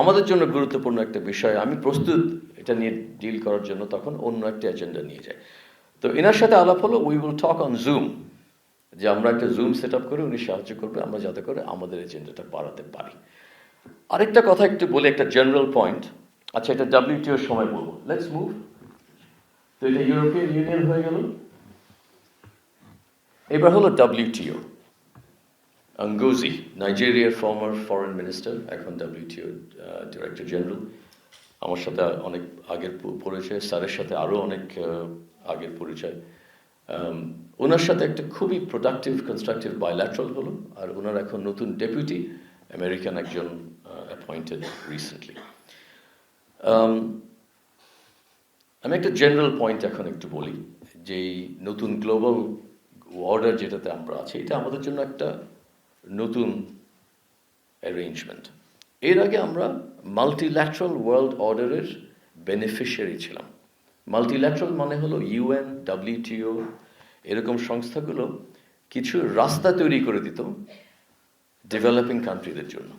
আমাদের জন্য গুরুত্বপূর্ণ একটা বিষয়, আমি প্রস্তুত এটা নিয়ে ডিল করার জন্য, তখন অন্য একটা এজেন্ডা নিয়ে যায়। তো এনার সাথে আলাপ হলো, we will talk on zoom, যে আমরা একটা জুম সেট আপ করে উনি সাহায্য করবে আমরা যাতে করে আমাদের এজেন্ডাটা বাড়াতে পারি। আরেকটা কথা একটু বলে, একটা জেনারেল পয়েন্ট, আচ্ছা এটা WTO সময় বলবো, লেটস মুভ। তো এটা ইউরোপিয়ান ইউনিয়ন হয়ে গেল, এবার হলো WTO। Ngozi, নাইজেরিয়ার ফর্মার ফরেন মিনিস্টার, এখন WTO ডিরেক্টর জেনারেল, আমার সাথে অনেক আগের পরিচয়, স্যারের সাথে আরও অনেক আগের পরিচয়। ওনার সাথে একটা খুবই প্রোডাক্টিভ কনস্ট্রাকটিভ বাইল্যাটারাল হলো, আর ওনার এখন নতুন ডেপুটি আমেরিকান একজন অ্যাপয়েন্টেড রিসেন্টলি। আমি একটা জেনারেল পয়েন্ট এখন একটু বলি, যে নতুন গ্লোবাল অর্ডার যেটাতে আমরা আছি, এটা আমাদের জন্য একটা নতুন অ্যারেঞ্জমেন্ট। এর আগে আমরা মাল্টিল্যাটারাল ওয়ার্ল্ড অর্ডারের বেনিফিশিয়ারি ছিলাম। মাল্টিল্যাটারাল মানে হলো UN, WTO এরকম সংস্থাগুলো কিছু রাস্তা তৈরি করে দিত ডেভেলপিং কান্ট্রিদের জন্য।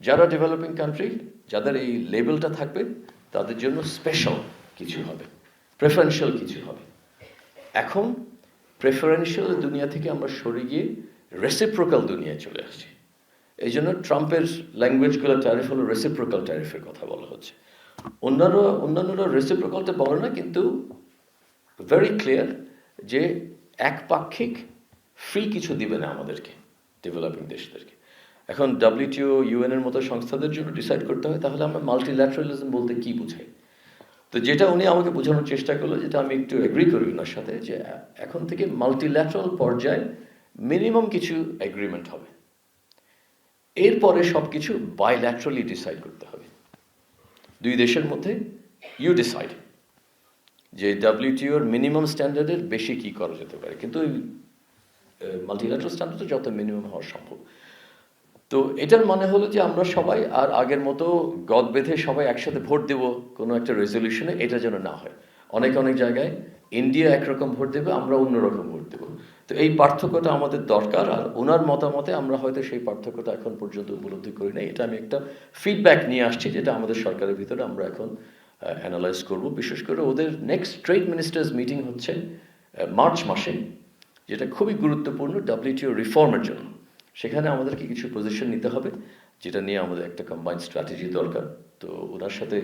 যারা ডেভেলপিং কান্ট্রি, যাদের এই লেভেলটা থাকবে, তাদের জন্য স্পেশাল কিছু হবে, প্রেফারেন্সিয়াল কিছু হবে। এখন প্রেফারেন্সিয়াল দুনিয়া থেকে আমরা সরে গিয়ে রেসিপ্রোকাল দুনিয়ায় চলে আসছি। এই জন্য ট্রাম্পের ল্যাঙ্গুয়েজগুলো ট্যারিফ হলো রেসিপ্রোকাল ট্যারিফের কথা বলা হচ্ছে। অন্যান্যরা রেসিপ্রোকালটা বলে না, কিন্তু ভেরি ক্লিয়ার যে একপাক্ষিক ফ্রি কিছু দিবে না আমাদেরকে, ডেভেলপিং দেশদেরকে। এখন WTO, UN এর মতো সংস্থাদের জন্য ডিসাইড করতে হয় তাহলে আমরা মাল্টিল্যাটারালিজম বলতে কি বুঝাই। তো যেটা উনি আমাকে বোঝানোর চেষ্টা করলো, যেটা আমি একটু এগ্রি করি ওনার সাথে, যে এখন থেকে মাল্টিল্যাটারাল পর্যায়ে মিনিমাম কিছু এগ্রিমেন্ট হবে, এরপরে সব কিছু বাইল্যাটারালি ডিসাইড করতে হবে দুই দেশের মধ্যে। ইউ ডিসাইড যে WTOর মিনিমাম স্ট্যান্ডার্ডের বেশি কি করা যেতে পারে, কিন্তু মাল্টিল্যাটারাল স্ট্যান্ডার্ড যত মিনিমাম হওয়া সম্ভব। তো এটার মানে হলো যে আমরা সবাই আর আগের মতো গদ বেঁধে সবাই একসাথে ভোট দেব কোনো একটা রেজলিউশনে, এটা যেন না হয়। অনেক জায়গায় ইন্ডিয়া একরকম ভোট দেবে, আমরা অন্যরকম ভোট দেবো। তো এই পার্থক্যটা আমাদের দরকার, আর ওনার মতামতে আমরা হয়তো সেই পার্থক্যটা এখন পর্যন্ত উপলব্ধি করি নাই। এটা আমি একটা ফিডব্যাক নিয়ে আসছি, যেটা আমাদের সরকারের ভিতরে আমরা এখন অ্যানালাইজ করব। বিশেষ করে ওদের নেক্সট ট্রেড মিনিস্টার্স মিটিং হচ্ছে মার্চ মাসে, যেটা খুবই গুরুত্বপূর্ণ WTO রিফর্মের জন্য। সেখানে আমাদেরকে কিছু পজিশন নিতে হবে, যেটা নিয়ে আমাদের একটা কম্বাইন্ড স্ট্র্যাটেজি দরকার। তো ওনার সাথে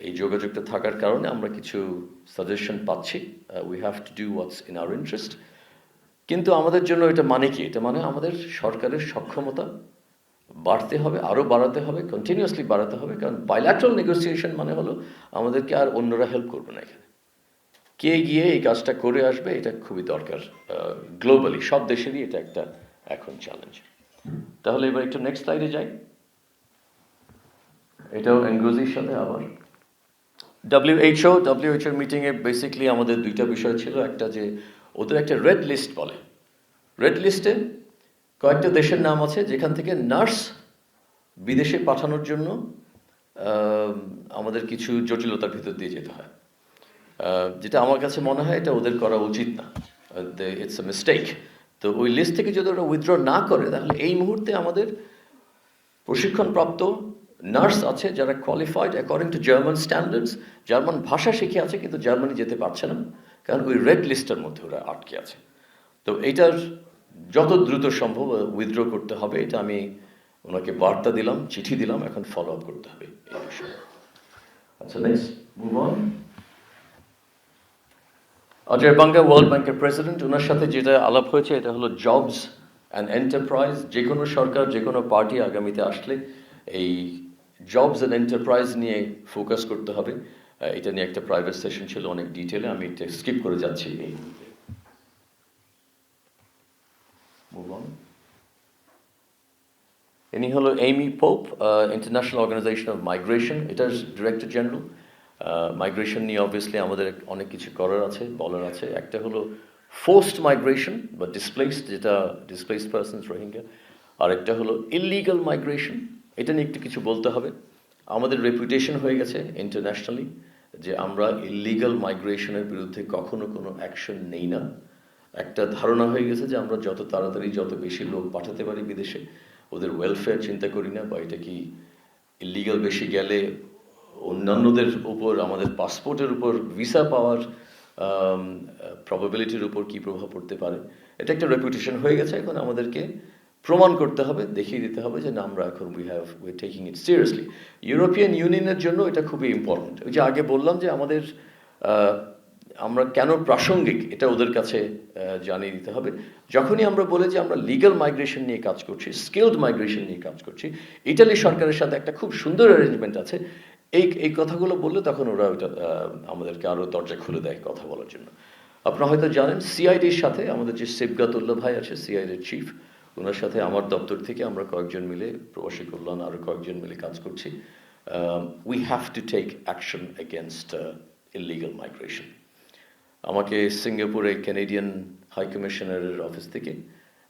এই যোগাযোগটা থাকার কারণে আমরা কিছু সাজেশন পাচ্ছি। We have to do what's in our interest. কিন্তু আমাদের জন্য এটা মানে কি? এটা মানে আমাদের সরকারের সক্ষমতা বাড়তে হবে, আরও বাড়াতে হবে, কন্টিনিউয়াসলি বাড়াতে হবে। কারণ বাইল্যাটারাল নেগোসিয়েশন মানে হলো আমাদেরকে আর অন্যরা হেল্প করবে না, এখানে কে গিয়ে এই কাজটা করে আসবে, এটা খুবই দরকার। গ্লোবালি সব দেশেরই এটা একটা এখন চ্যালেঞ্জ। তাহলে এবার একটু নেক্সট স্লাইডে যাই। এটাও এনগোজির সাথে আবার WHO মিটিংয়ে বেসিক্যালি আমাদের দুইটা বিষয় ছিল। একটা যে ওদের একটা রেড লিস্ট বলে, রেড লিস্টে কয়েকটা দেশের নাম আছে যেখান থেকে নার্স বিদেশে পাঠানোর জন্য আমাদের কিছু জটিলতার ভিতর দিয়ে যেতে হয়, যেটা আমার কাছে মনে হয় এটা ওদের করা উচিত না, ইটস এ মিস্টেক। তো ওই লিস্ট থেকে যদি ওরা উইথড্র না করে, তাহলে এই মুহূর্তে আমাদের প্রশিক্ষণপ্রাপ্ত নার্স আছে যারা qualified according to German standards, German ভাষা শিখে আছে, কিন্তু জার্মানি যেতে পারছে না, কারণ ওই রেড লিস্টের মধ্যে ওরা আটকে আছে। তো এইটার যত দ্রুত সম্ভব উইথড্র করতে হবে, এটা আমি ওনাকে বার্তা দিলাম, চিঠি দিলাম, এখন ফলো আপ করতে হবে এই বিষয়ে। আচ্ছা, নেক্সট মুভ অন। অজয় বাঙ্গা, ওয়ার্ল্ড ব্যাংকের প্রেসিডেন্ট, ওনার সাথে যেটা আলাপ হয়েছে এটা হলো জবস অ্যান্ড এন্টারপ্রাইজ। যে কোনো সরকার, যে কোনো পার্টি আগামীতে আসলে এই জবস অ্যান্ড এন্টারপ্রাইজ নিয়ে ফোকাস করতে হবে। এটা নিয়ে একটা প্রাইভেট সেশন ছিল অনেক ডিটেলে, আমি এটা স্কিপ করে যাচ্ছি এই মুহূর্তে। Move on. ইনি হলো Amy Pope, international organization of migration, এটার ডিরেক্টর জেনারেল। মাইগ্রেশন নিয়ে অবভিয়াসলি আমাদের অনেক কিছু করার আছে, বলার আছে। একটা হলো ফোর্সড মাইগ্রেশন বা ডিসপ্লেসড, যেটা ডিসপ্লেসড পারসনস রোহিঙ্গা। আর একটা হলো ইললিগাল মাইগ্রেশন, এটা নিয়ে একটু কিছু বলতে হবে। আমাদের রেপুটেশন হয়ে গেছে ইন্টারন্যাশনালি যে আমরা ইলিগাল মাইগ্রেশনের বিরুদ্ধে কখনো কোনো অ্যাকশন নেই না। একটা ধারণা হয়ে গেছে যে আমরা যত তাড়াতাড়ি যত বেশি লোক পাঠাতে পারি বিদেশে, ওদের ওয়েলফেয়ার চিন্তা করি না, বা এটা কি ইলিগাল বেশি গেলে অন্যান্যদের উপর, আমাদের পাসপোর্টের উপর, ভিসা পাওয়ার প্রবাবিলিটির উপর কী প্রভাব পড়তে পারে। এটা একটা রেপুটেশন হয়ে গেছে। এখন আমাদেরকে প্রমাণ করতে হবে, দেখিয়ে দিতে হবে যে না, আমরা এখন we taking it seriously. European ইউনিয়নের জন্য এটা খুবই ইম্পর্টেন্ট। ওই যে আগে বললাম যে আমাদের আমরা কেন প্রাসঙ্গিক এটা ওদের কাছে জানিয়ে দিতে হবে। যখনই আমরা বলে যে আমরা লিগ্যাল মাইগ্রেশন নিয়ে কাজ করছি, স্কিলড মাইগ্রেশন নিয়ে কাজ করছি, ইটালি সরকারের সাথে একটা খুব সুন্দর অ্যারেঞ্জমেন্ট আছে, এই কথাগুলো বললে তখন ওরা ওইটা আমাদেরকে আরও দরজা খুলে দেয় কথা বলার জন্য। আপনারা হয়তো জানেন সিআইডির সাথে আমাদের যে সেবগাতুল্লাহ ভাই আছে, সিআইডির চিফ, ওনার সাথে আমার দপ্তর থেকে আমরা কয়েকজন মিলে, প্রবাসী কল্যাণ আরও কয়েকজন মিলে কাজ করছি। We have to take action against illegal migration. আমাকে সিঙ্গাপুরে ক্যানাডিয়ান হাই কমিশনারের অফিস থেকে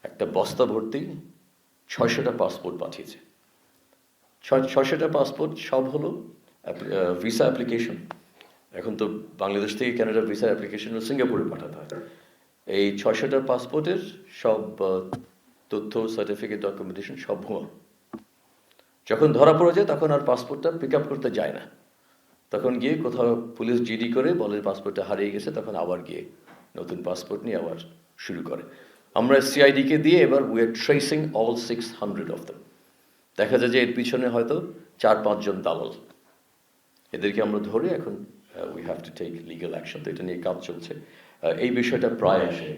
একটা বস্তা ভর্তি 600টা পাসপোর্ট পাঠিয়েছে। 600টা পাসপোর্ট সব হলো ভিসা অ্যাপ্লিকেশন। এখন তো বাংলাদেশ থেকে ক্যানাডার ভিসা অ্যাপ্লিকেশন সিঙ্গাপুরে পাঠাতে হয়। এই 600টা পাসপোর্টের সব তথ্য, সার্টিফিকেট, ডকুমেন্টেশন সব ভুয়া। যখন ধরা পড়ে যায় তখন আর পাসপোর্টটা পিক আপ করতে যায় না, তখন গিয়ে কোথাও পুলিশ জিডি করে বলে পাসপোর্টটা হারিয়ে গেছে, তখন আবার গিয়ে নতুন পাসপোর্ট নিয়ে আবার শুরু করে। আমরা সিআইডিকে দিয়ে এবার we are tracing all 600 of them. দেখা যায় যে এর পিছনে হয়তো 4-5 জন দালাল, এদেরকে আমরা ধরে এখন we have to take legal action. তো এটা নিয়ে কাজ চলছে। এই বিষয়টা প্রায় আসে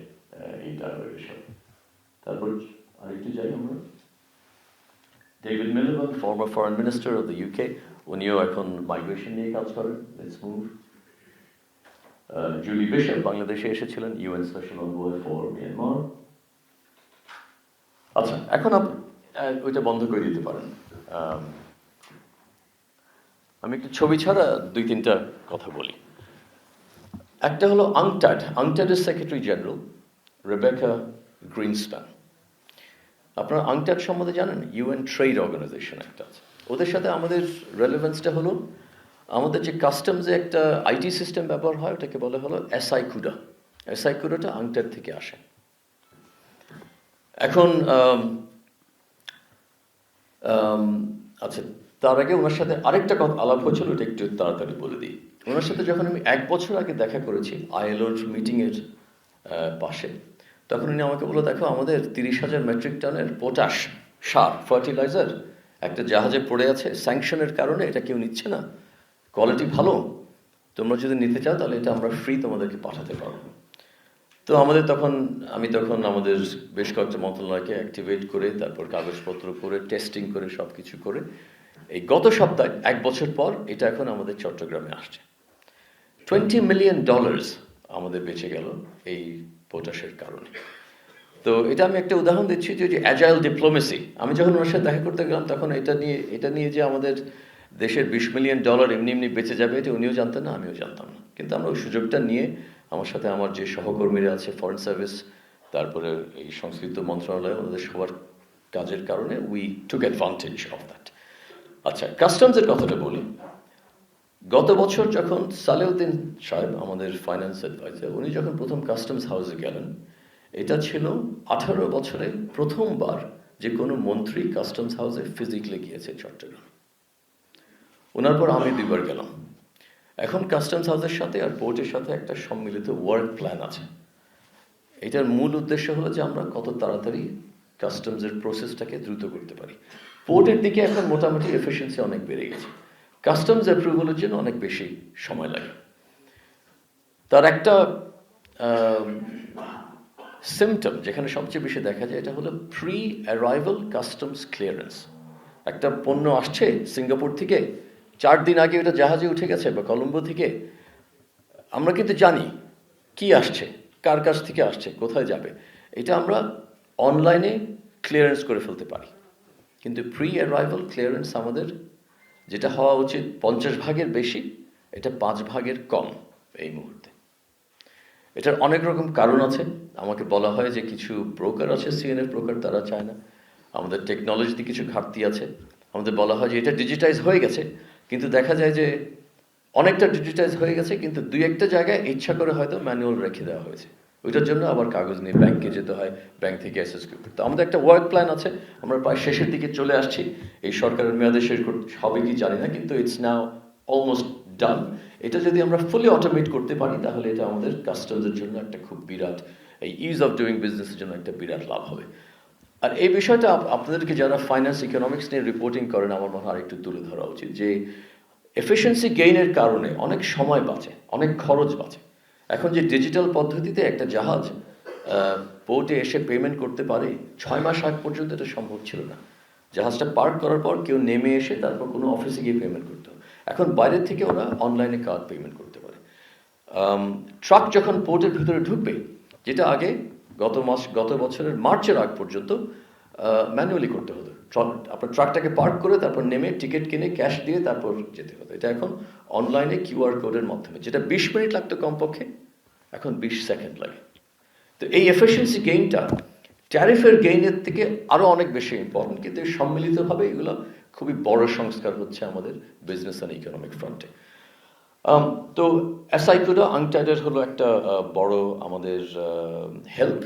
এই টাইপের বিষয়। তারপর আরেকটু যাই আমরা, David Miliband, former foreign minister of the UK, উনিও এখন মাইগ্রেশন নিয়ে কাজ করেন। Let's move. জুলি বিশপ বাংলাদেশে এসেছিলেন, UN special envoy for Myanmar. আচ্ছা, এখন আপনি ওইটা বন্ধ করে দিতে পারেন। আমি একটু ছবি ছাড়া 2-3টা কথা বলি। একটা হলো আংটাডের সেক্রেটারি জেনারেল রেবেকা গ্রিনস্প্যান। আপনারা আংটাড সম্বন্ধে জানেন? ইউএন ট্রেড অর্গানাইজেশন একটা আছে। ওদের সাথে আমাদের রেলেভেন্সটা হলো, আমাদের যে কাস্টমসে একটা আইটি সিস্টেম ব্যবহার হয়, ওটাকে বলা হলো এসআইকুডা। এসআইকুডাটা আংটাড থেকে আসে। এখন আচ্ছা, তার আগে ওনার সাথে আরেকটা কথা আলাপ হয়েছিল, ওটা একটু তাড়াতাড়ি বলে দিই। ওনার সাথে যখন আমি 1 বছর আগে দেখা করেছি আইএলওর মিটিংয়ের পাশে, তখন উনি আমাকে বললো, দেখো আমাদের 30,000 মেট্রিক টনের পটাশ সার, ফার্টিলাইজার একটা জাহাজে পড়ে আছে, স্যাংশনের কারণে এটা কেউ নিচ্ছে না, কোয়ালিটি ভালো, তোমরা যদি নিতে চাও তাহলে এটা আমরা ফ্রি তোমাদেরকে পাঠাতে পারবো। তো আমি তখন আমাদের বেশ কয়েকটা মন্ত্রণালয়কে অ্যাক্টিভেট করে, তারপর কাগজপত্র করে, টেস্টিং করে, সব কিছু করে, এই গত সপ্তাহে 1 বছর পর এটা এখন আমাদের চট্টগ্রামে আসছে। $20 মিলিয়ন আমাদের বেঁচে গেল এই পটাশের কারণে। তো এটা আমি একটা উদাহরণ দিচ্ছি যে অ্যাজাইল ডিপ্লোমেসি। আমি যখন ওনার সাথে দেখা করতে গেলাম তখন এটা নিয়ে যে আমাদের দেশের $20 মিলিয়ন এমনি বেঁচে যাবে, এটা উনিও জানতেন না, আমিও জানতাম না। কিন্তু আমরা ওই সুযোগটা নিয়ে, আমার সাথে আমার যে সহকর্মীরা আছে ফরেন সার্ভিস, তারপরে এই সংস্কৃত মন্ত্রণালয়, ওনাদের সবার কাজের কারণে we took advantage of that. আচ্ছা, কাস্টমসের কথাটা বলি। গত বছর যখন সালেউদ্দিন সাহেব, আমাদের ফাইন্যান্স অ্যাডভাইজার, উনি যখন প্রথম কাস্টমস হাউসে গেলেন, এটা ছিল 18 বছরে প্রথমবার যে কোনো মন্ত্রী কাস্টমস হাউসে ফিজিক্যালি গিয়েছে চট্টগ্রাম। ওনার পর আমি 2বার গেলাম। এখন কাস্টমস হাউসের সাথে আর পোর্টের সাথে একটা সম্মিলিত ওয়ার্ক প্ল্যান আছে। এটার মূল উদ্দেশ্য হলো যে আমরা কত তাড়াতাড়ি কাস্টমসের প্রসেসটাকে দ্রুত করতে পারি। পোর্টের দিকে এখন মোটামুটি এফিসিয়েন্সি অনেক বেড়ে গেছে, কাস্টমস অ্যাপ্রুভালের জন্য অনেক বেশি সময় লাগে। তার একটা সিমটম যেখানে সবচেয়ে বেশি দেখা যায়, এটা হলো প্রি অ্যারাইভাল কাস্টমস ক্লিয়ারেন্স। একটা পণ্য আসছে সিঙ্গাপুর থেকে, 4 দিন আগে ওটা জাহাজে উঠে গেছে বা কলম্বো থেকে, আমরা কিন্তু জানি কি আসছে, কার কাছ থেকে আসছে, কোথায় যাবে, এটা আমরা অনলাইনে ক্লিয়ারেন্স করে ফেলতে পারি। কিন্তু প্রি অ্যারাইভাল ক্লিয়ারেন্স আমাদের যেটা হওয়া উচিত 50 ভাগের বেশি, এটা 5 ভাগের কম এই মুহূর্তে। এটার অনেক রকম কারণ আছে। আমাকে বলা হয় যে কিছু ব্রোকার আছে, সিএনএফ ব্রোকার, তারা চায় না। আমাদের টেকনোলজিতে কিছু ঘাটতি আছে। আমাদের বলা হয় যে এটা ডিজিটাইজ হয়ে গেছে, কিন্তু দেখা যায় যে অনেকটা ডিজিটাইজ হয়ে গেছে, কিন্তু দুই একটা জায়গায় ইচ্ছা করে হয়তো ম্যানুয়াল রেখে দেওয়া হয়েছে। ওইটার জন্য আবার কাগজ নিয়ে ব্যাংকে যেতে হয়, ব্যাংক থেকে অ্যাসেস করতে। তো আমাদের একটা ওয়ার্ক প্ল্যান আছে, আমরা প্রায় শেষের দিকে চলে আসছি। এই সরকারের মেয়াদে শেষ করতে হবে কি জানি না, কিন্তু ইটস নাও অলমোস্ট ডান। এটা যদি আমরা ফুলি অটোমেট করতে পারি তাহলে এটা আমাদের কাস্টমারদের জন্য একটা খুব বিরাট, এই ইজ অফ ডুইং বিজনেসের জন্য একটা বিরাট লাভ হবে। আর এই বিষয়টা আপনাদেরকে যারা ফাইন্যান্স ইকোনমিক্স নিয়ে রিপোর্টিং করেন আমার মনে হয় আরেকটু তুলে ধরা উচিত, যে এফিসিয়েন্সি গেইনের কারণে অনেক সময় বাঁচে, অনেক খরচ বাঁচে। এখন যে ডিজিটাল পদ্ধতিতে একটা জাহাজ পোর্টে এসে পেমেন্ট করতে পারে, 6 মাস আগ পর্যন্ত এটা সম্ভব ছিল না। জাহাজটা পার্ক করার পর কেউ নেমে এসে তারপর কোনো অফিসে গিয়ে পেমেন্ট করতে হবে। এখন বাইরের থেকে ওরা অনলাইনে কার্ড পেমেন্ট করতে পারে। ট্রাক যখন পোর্টের ভিতরে ঢুকবে, যেটা আগে গত বছরের মার্চের আগ পর্যন্ত ম্যানুয়ালি করতে হতো, আপনার ট্রাকটাকে পার্ক করে তারপর নেমে টিকিট কিনে ক্যাশ দিয়ে তারপর যেতে হতো। এটা এখন অনলাইনে কিউআর কোডের মাধ্যমে, যেটা 20 মিনিট লাগতো কমপক্ষে, এখন 20 সেকেন্ড লাগে। তো এই এফিসিয়েন্সি গেইনটা ট্যারিফের গেইনের থেকে আরও অনেক বেশি ইম্পর্টেন্ট, কিন্তু সম্মিলিতভাবে এগুলো খুবই বড় সংস্কার হচ্ছে আমাদের বিজনেস অ্যান্ড ইকোনমিক ফ্রন্টে। তো অ্যাসাইকুডা আংটাইডের হলো একটা বড় আমাদের হেল্প,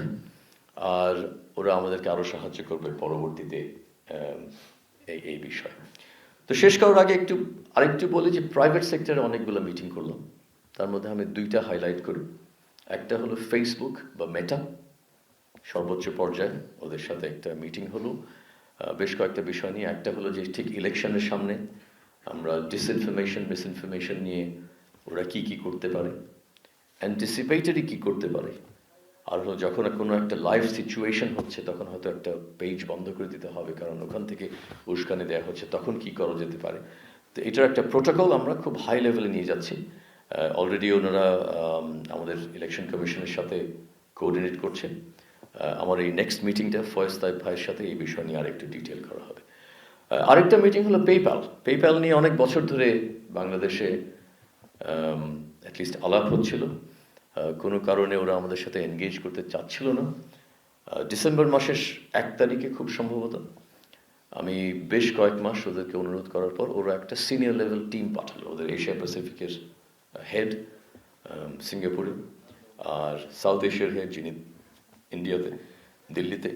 আর ওরা আমাদেরকে আরও সাহায্য করবে পরবর্তীতে এই বিষয়ে। তো শেষ করার আগে আরেকটু বলি যে প্রাইভেট সেক্টরে অনেকগুলো মিটিং করলাম, তার মধ্যে আমি দুইটা হাইলাইট করি। একটা হলো ফেসবুক বা মেটা, সর্বোচ্চ পর্যায়ে ওদের সাথে একটা মিটিং হলো বেশ কয়েকটা বিষয় নিয়ে। একটা হলো যে ঠিক ইলেকশনের সামনে আমরা মিসইনফরমেশন নিয়ে ওরা কি করতে পারে, অ্যান্টিসিপেটরি কি করতে পারে, আর হলো যখন কোনো একটা লাইভ সিচুয়েশন হচ্ছে তখন হয়তো একটা পেজ বন্ধ করে দিতে হবে কারণ ওখান থেকে উস্কানি দেওয়া হচ্ছে, তখন কি করা যেতে পারে। তো এটার একটা প্রোটোকল আমরা খুব হাই লেভেলে নিয়ে যাচ্ছি। অলরেডি ওনারা আমাদের ইলেকশন কমিশনের সাথে কোঅর্ডিনেট করছে। আমার এই নেক্সট মিটিংটা ফয়েজ তাইব ভাইয়ের সাথে এই বিষয় নিয়ে আরেকটু ডিটেল করা হবে। আরেকটা মিটিং হলো পেপ্যাল নিয়ে অনেক বছর ধরে বাংলাদেশে অ্যাটলিস্ট আলাপ হচ্ছিল, কোনো কারণে ওরা আমাদের সাথে এনগেজ করতে চাচ্ছিল না। ডিসেম্বর মাসের 1 তারিখে খুব সম্ভবত আমি বেশ কয়েক মাস ওদেরকে অনুরোধ করার পর ওরা একটা সিনিয়র লেভেল টিম পাঠালো, ওদের এশিয়া প্যাসিফিকের হেড সিঙ্গাপুরে, আর সাউথ এশিয়ার হেড যিনি ইন্ডিয়াতে দিল্লিতে,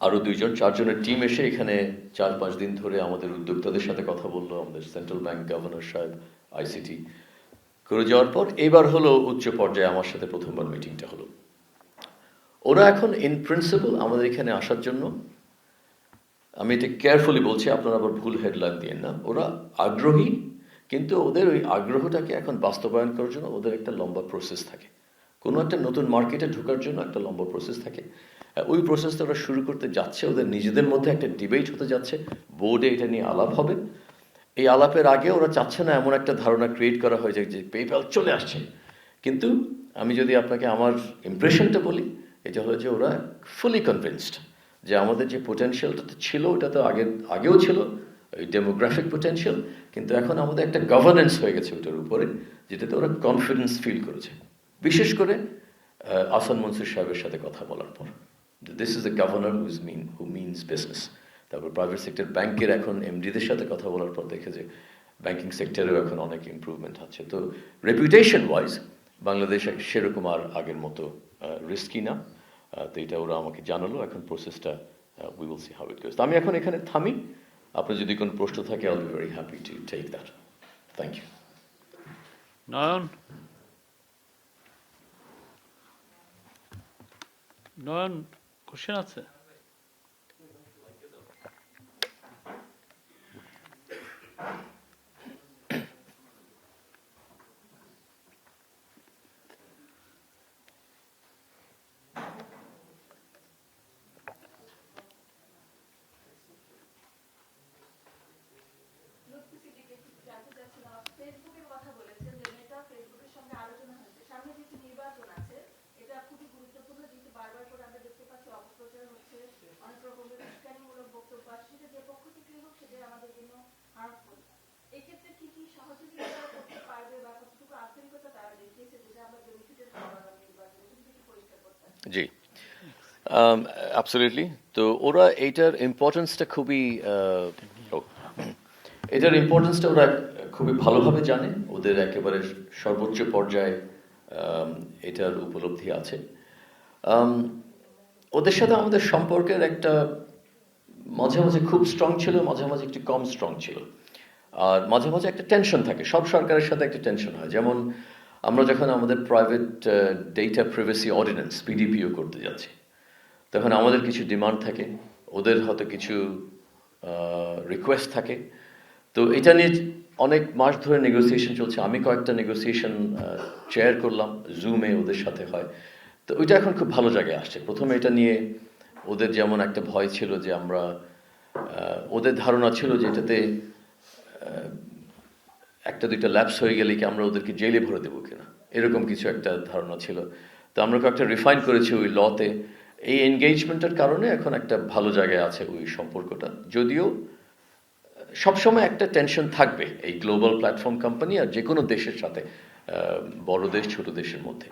আরও 2-4জনের টিম এসে এখানে 4-5 দিন ধরে আমাদের উদ্যোক্তাদের সাথে কথা বললো, আমাদের সেন্ট্রাল ব্যাংক গভর্নর সাহেব, আইসিটি করে যাওয়ার পর এবার হলো উচ্চ পর্যায়ে আমার সাথে প্রথমবার মিটিংটা হলো। ওরা এখন ইন প্রিন্সিপাল আমাদের এখানে আসার জন্য, আমি এটা কেয়ারফুলি বলছি, আপনারা আবার ভুল হেডলাইন দিয়েন না, ওরা আগ্রহী, কিন্তু ওদের ওই আগ্রহটাকে এখন বাস্তবায়ন করার জন্য ওদের একটা লম্বা প্রসেস থাকে। কোনো একটা নতুন মার্কেটে ঢোকার জন্য একটা লম্বা প্রসেস থাকে। ওই প্রসেসটা ওরা শুরু করতে যাচ্ছে, ওদের নিজেদের মধ্যে একটা ডিবেট হতে যাচ্ছে, বোর্ডে এটা নিয়ে আলাপ হবে। এই আলাপের আগে ওরা চাচ্ছে না এমন একটা ধারণা ক্রিয়েট করা হয়ে যায় যে পেপ্যাল চলে আসছে। কিন্তু আমি যদি আপনাকে আমার ইমপ্রেশনটা বলি, এটা হলো যে ওরা ফুলি কনভিন্সড যে আমাদের যে পোটেনশিয়ালটা ছিল ওটা তো আগেও ছিল, ওই ডেমোগ্রাফিক পোটেনশিয়াল, কিন্তু এখন আমাদের একটা গভর্নেন্স হয়ে গেছে ওটার উপরে, যেটাতে ওরা কনফিডেন্স ফিল করেছে। বিশেষ করে আসান মনসুর সাহেবের সাথে কথা বলার পর, this is the governor who means business. তারপর প্রাইভেট সেক্টর ব্যাংকের এখন এমডিদের সাথে কথা বলার পর দেখে যে ব্যাংকিং সেক্টরেও এখন অনেক ইমপ্রুভমেন্ট হচ্ছে। তো রেপুটেশন ওয়াইজ বাংলাদেশ সেরকম আর আগের মতো রিস্কি না। তো এটা ওরা আমাকে জানালো, এখন প্রসেসটা we will see how it goes. আমি এখন এখানে থামি, আপনার যদি কোনো প্রশ্ন থাকে I will be very happy to take that. Thank you. Nayan, question আছে? ফেসবুকের কথা বলেছেন যে মেটা ফেসবুকের সঙ্গে আলোচনা হয়েছে, সামনে যেহেতু নির্বাচন আছে এটা খুবই গুরুত্বপূর্ণ, যেহেতু বারবার করে আমরা দেখতে পাচ্ছি অপপ্রচার হচ্ছে, অনেক রকমের উস্কানিমূলক বক্তব্য আসছে, সেটা যে পক্ষ থেকে হোক সেটা আমাদের জন্য হার্মফুল। এক্ষেত্রে কি সহযোগিতা করতে পারবে বা কতটুকু আন্তরিকতা তারা দেখিয়েছে যেটা আমরা বেনিফিটেড হওয়ার নির্বাচনে যদি একটু পরিষ্কার করতে? জি, অ্যাবসলিউটলি। তো ওরা এইটার ইম্পর্টেন্সটা খুবই এটার ইম্পর্টেন্সটা ওরা খুবই ভালোভাবে জানে, ওদের একেবারে সর্বোচ্চ পর্যায়ে এটার উপলব্ধি আছে। ওদের সাথে আমাদের সম্পর্কের একটা মাঝে মাঝে খুব স্ট্রং ছিল, মাঝে মাঝে একটু কম স্ট্রং ছিল, আর মাঝে মাঝে একটা টেনশন থাকে। সব সরকারের সাথে একটা টেনশন হয়। যেমন আমরা যখন আমাদের প্রাইভেট ডেটা প্রাইভেসি অর্ডিন্যান্স পিডিপিও করতে যাচ্ছি, তখন আমাদের কিছু ডিমান্ড থাকে, ওদের হয়তো কিছু রিকোয়েস্ট থাকে। তো এটা নিয়ে অনেক মাস ধরে নেগোসিয়েশন চলছে। আমি কয়েকটা নেগোসিয়েশন চেয়ার করলাম, জুমে ওদের সাথে হয়। তো ওইটা এখন খুব ভালো জায়গায় আসছে। প্রথমে এটা নিয়ে ওদের যেমন একটা ভয় ছিল যে আমরা, ওদের ধারণা ছিল যে এটাতে একটা দুইটা ল্যাপস হয়ে গেলে কি আমরা ওদেরকে জেলে ভরে দেবো কিনা, এরকম কিছু একটা ধারণা ছিল। তো আমরা কয়েকটা রিফাইন করেছি ওই লতে। এই এনগেজমেন্টের কারণে এখন একটা ভালো জায়গায় আছে ওই সম্পর্কটা। যদিও সবসময় একটা টেনশন থাকবে এই গ্লোবাল প্ল্যাটফর্ম কোম্পানি আর যে কোনো দেশের সাথে, বড় দেশ ছোট দেশের মধ্যে,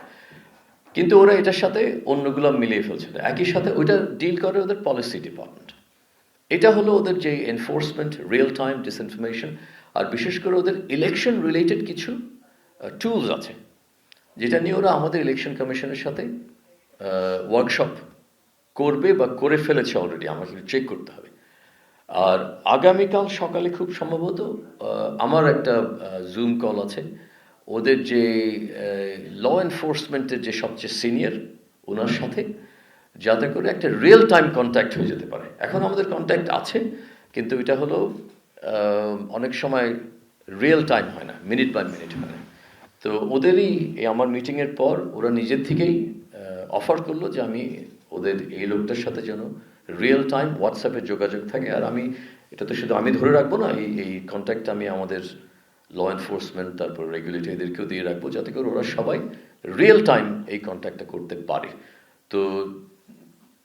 কিন্তু ওরা এটার সাথে অন্যগুলো মিলিয়ে ফেলছে না। একই সাথে ওইটা ডিল করে ওদের পলিসি ডিপার্টমেন্ট। এটা হলো ওদের যে এনফোর্সমেন্ট, রিয়েল টাইম ডিসইনফরমেশন, আর বিশেষ করে ওদের ইলেকশন রিলেটেড কিছু টুলস আছে, যেটা নিয়ে ওরা আমাদের ইলেকশন কমিশনের সাথে ওয়ার্কশপ করবে বা করে ফেলেছে অলরেডি, আমাকে চেক করতে হবে। আর আগামীকাল সকালে খুব সম্ভবত আমার একটা জুম কল আছে ওদের যে ল এনফোর্সমেন্টের যে সবচেয়ে সিনিয়র, ওনার সাথে, যাতে করে একটা রিয়েল টাইম কন্ট্যাক্ট হয়ে যেতে পারে। এখন আমাদের কন্ট্যাক্ট আছে, কিন্তু এটা হলো অনেক সময় রিয়েল টাইম হয় না, মিনিট বাই মিনিট হয় না। তো ওদেরই আমার মিটিংয়ের পর ওরা নিজের থেকেই অফার করলো যে আমি ওদের এই লোকটার সাথে যেন রিয়েল টাইম হোয়াটসঅ্যাপে যোগাযোগ থাকে। আর আমি এটা তো শুধু আমি ধরে রাখবো না, এই কন্ট্যাক্টটা আমি আমাদের ল এনফোর্সমেন্ট, তারপর রেগুলেটর, এদেরকেও দিয়ে রাখবো, যাতে করে ওরা সবাই রিয়েল টাইম এই কন্ট্যাক্টটা করতে পারে। তো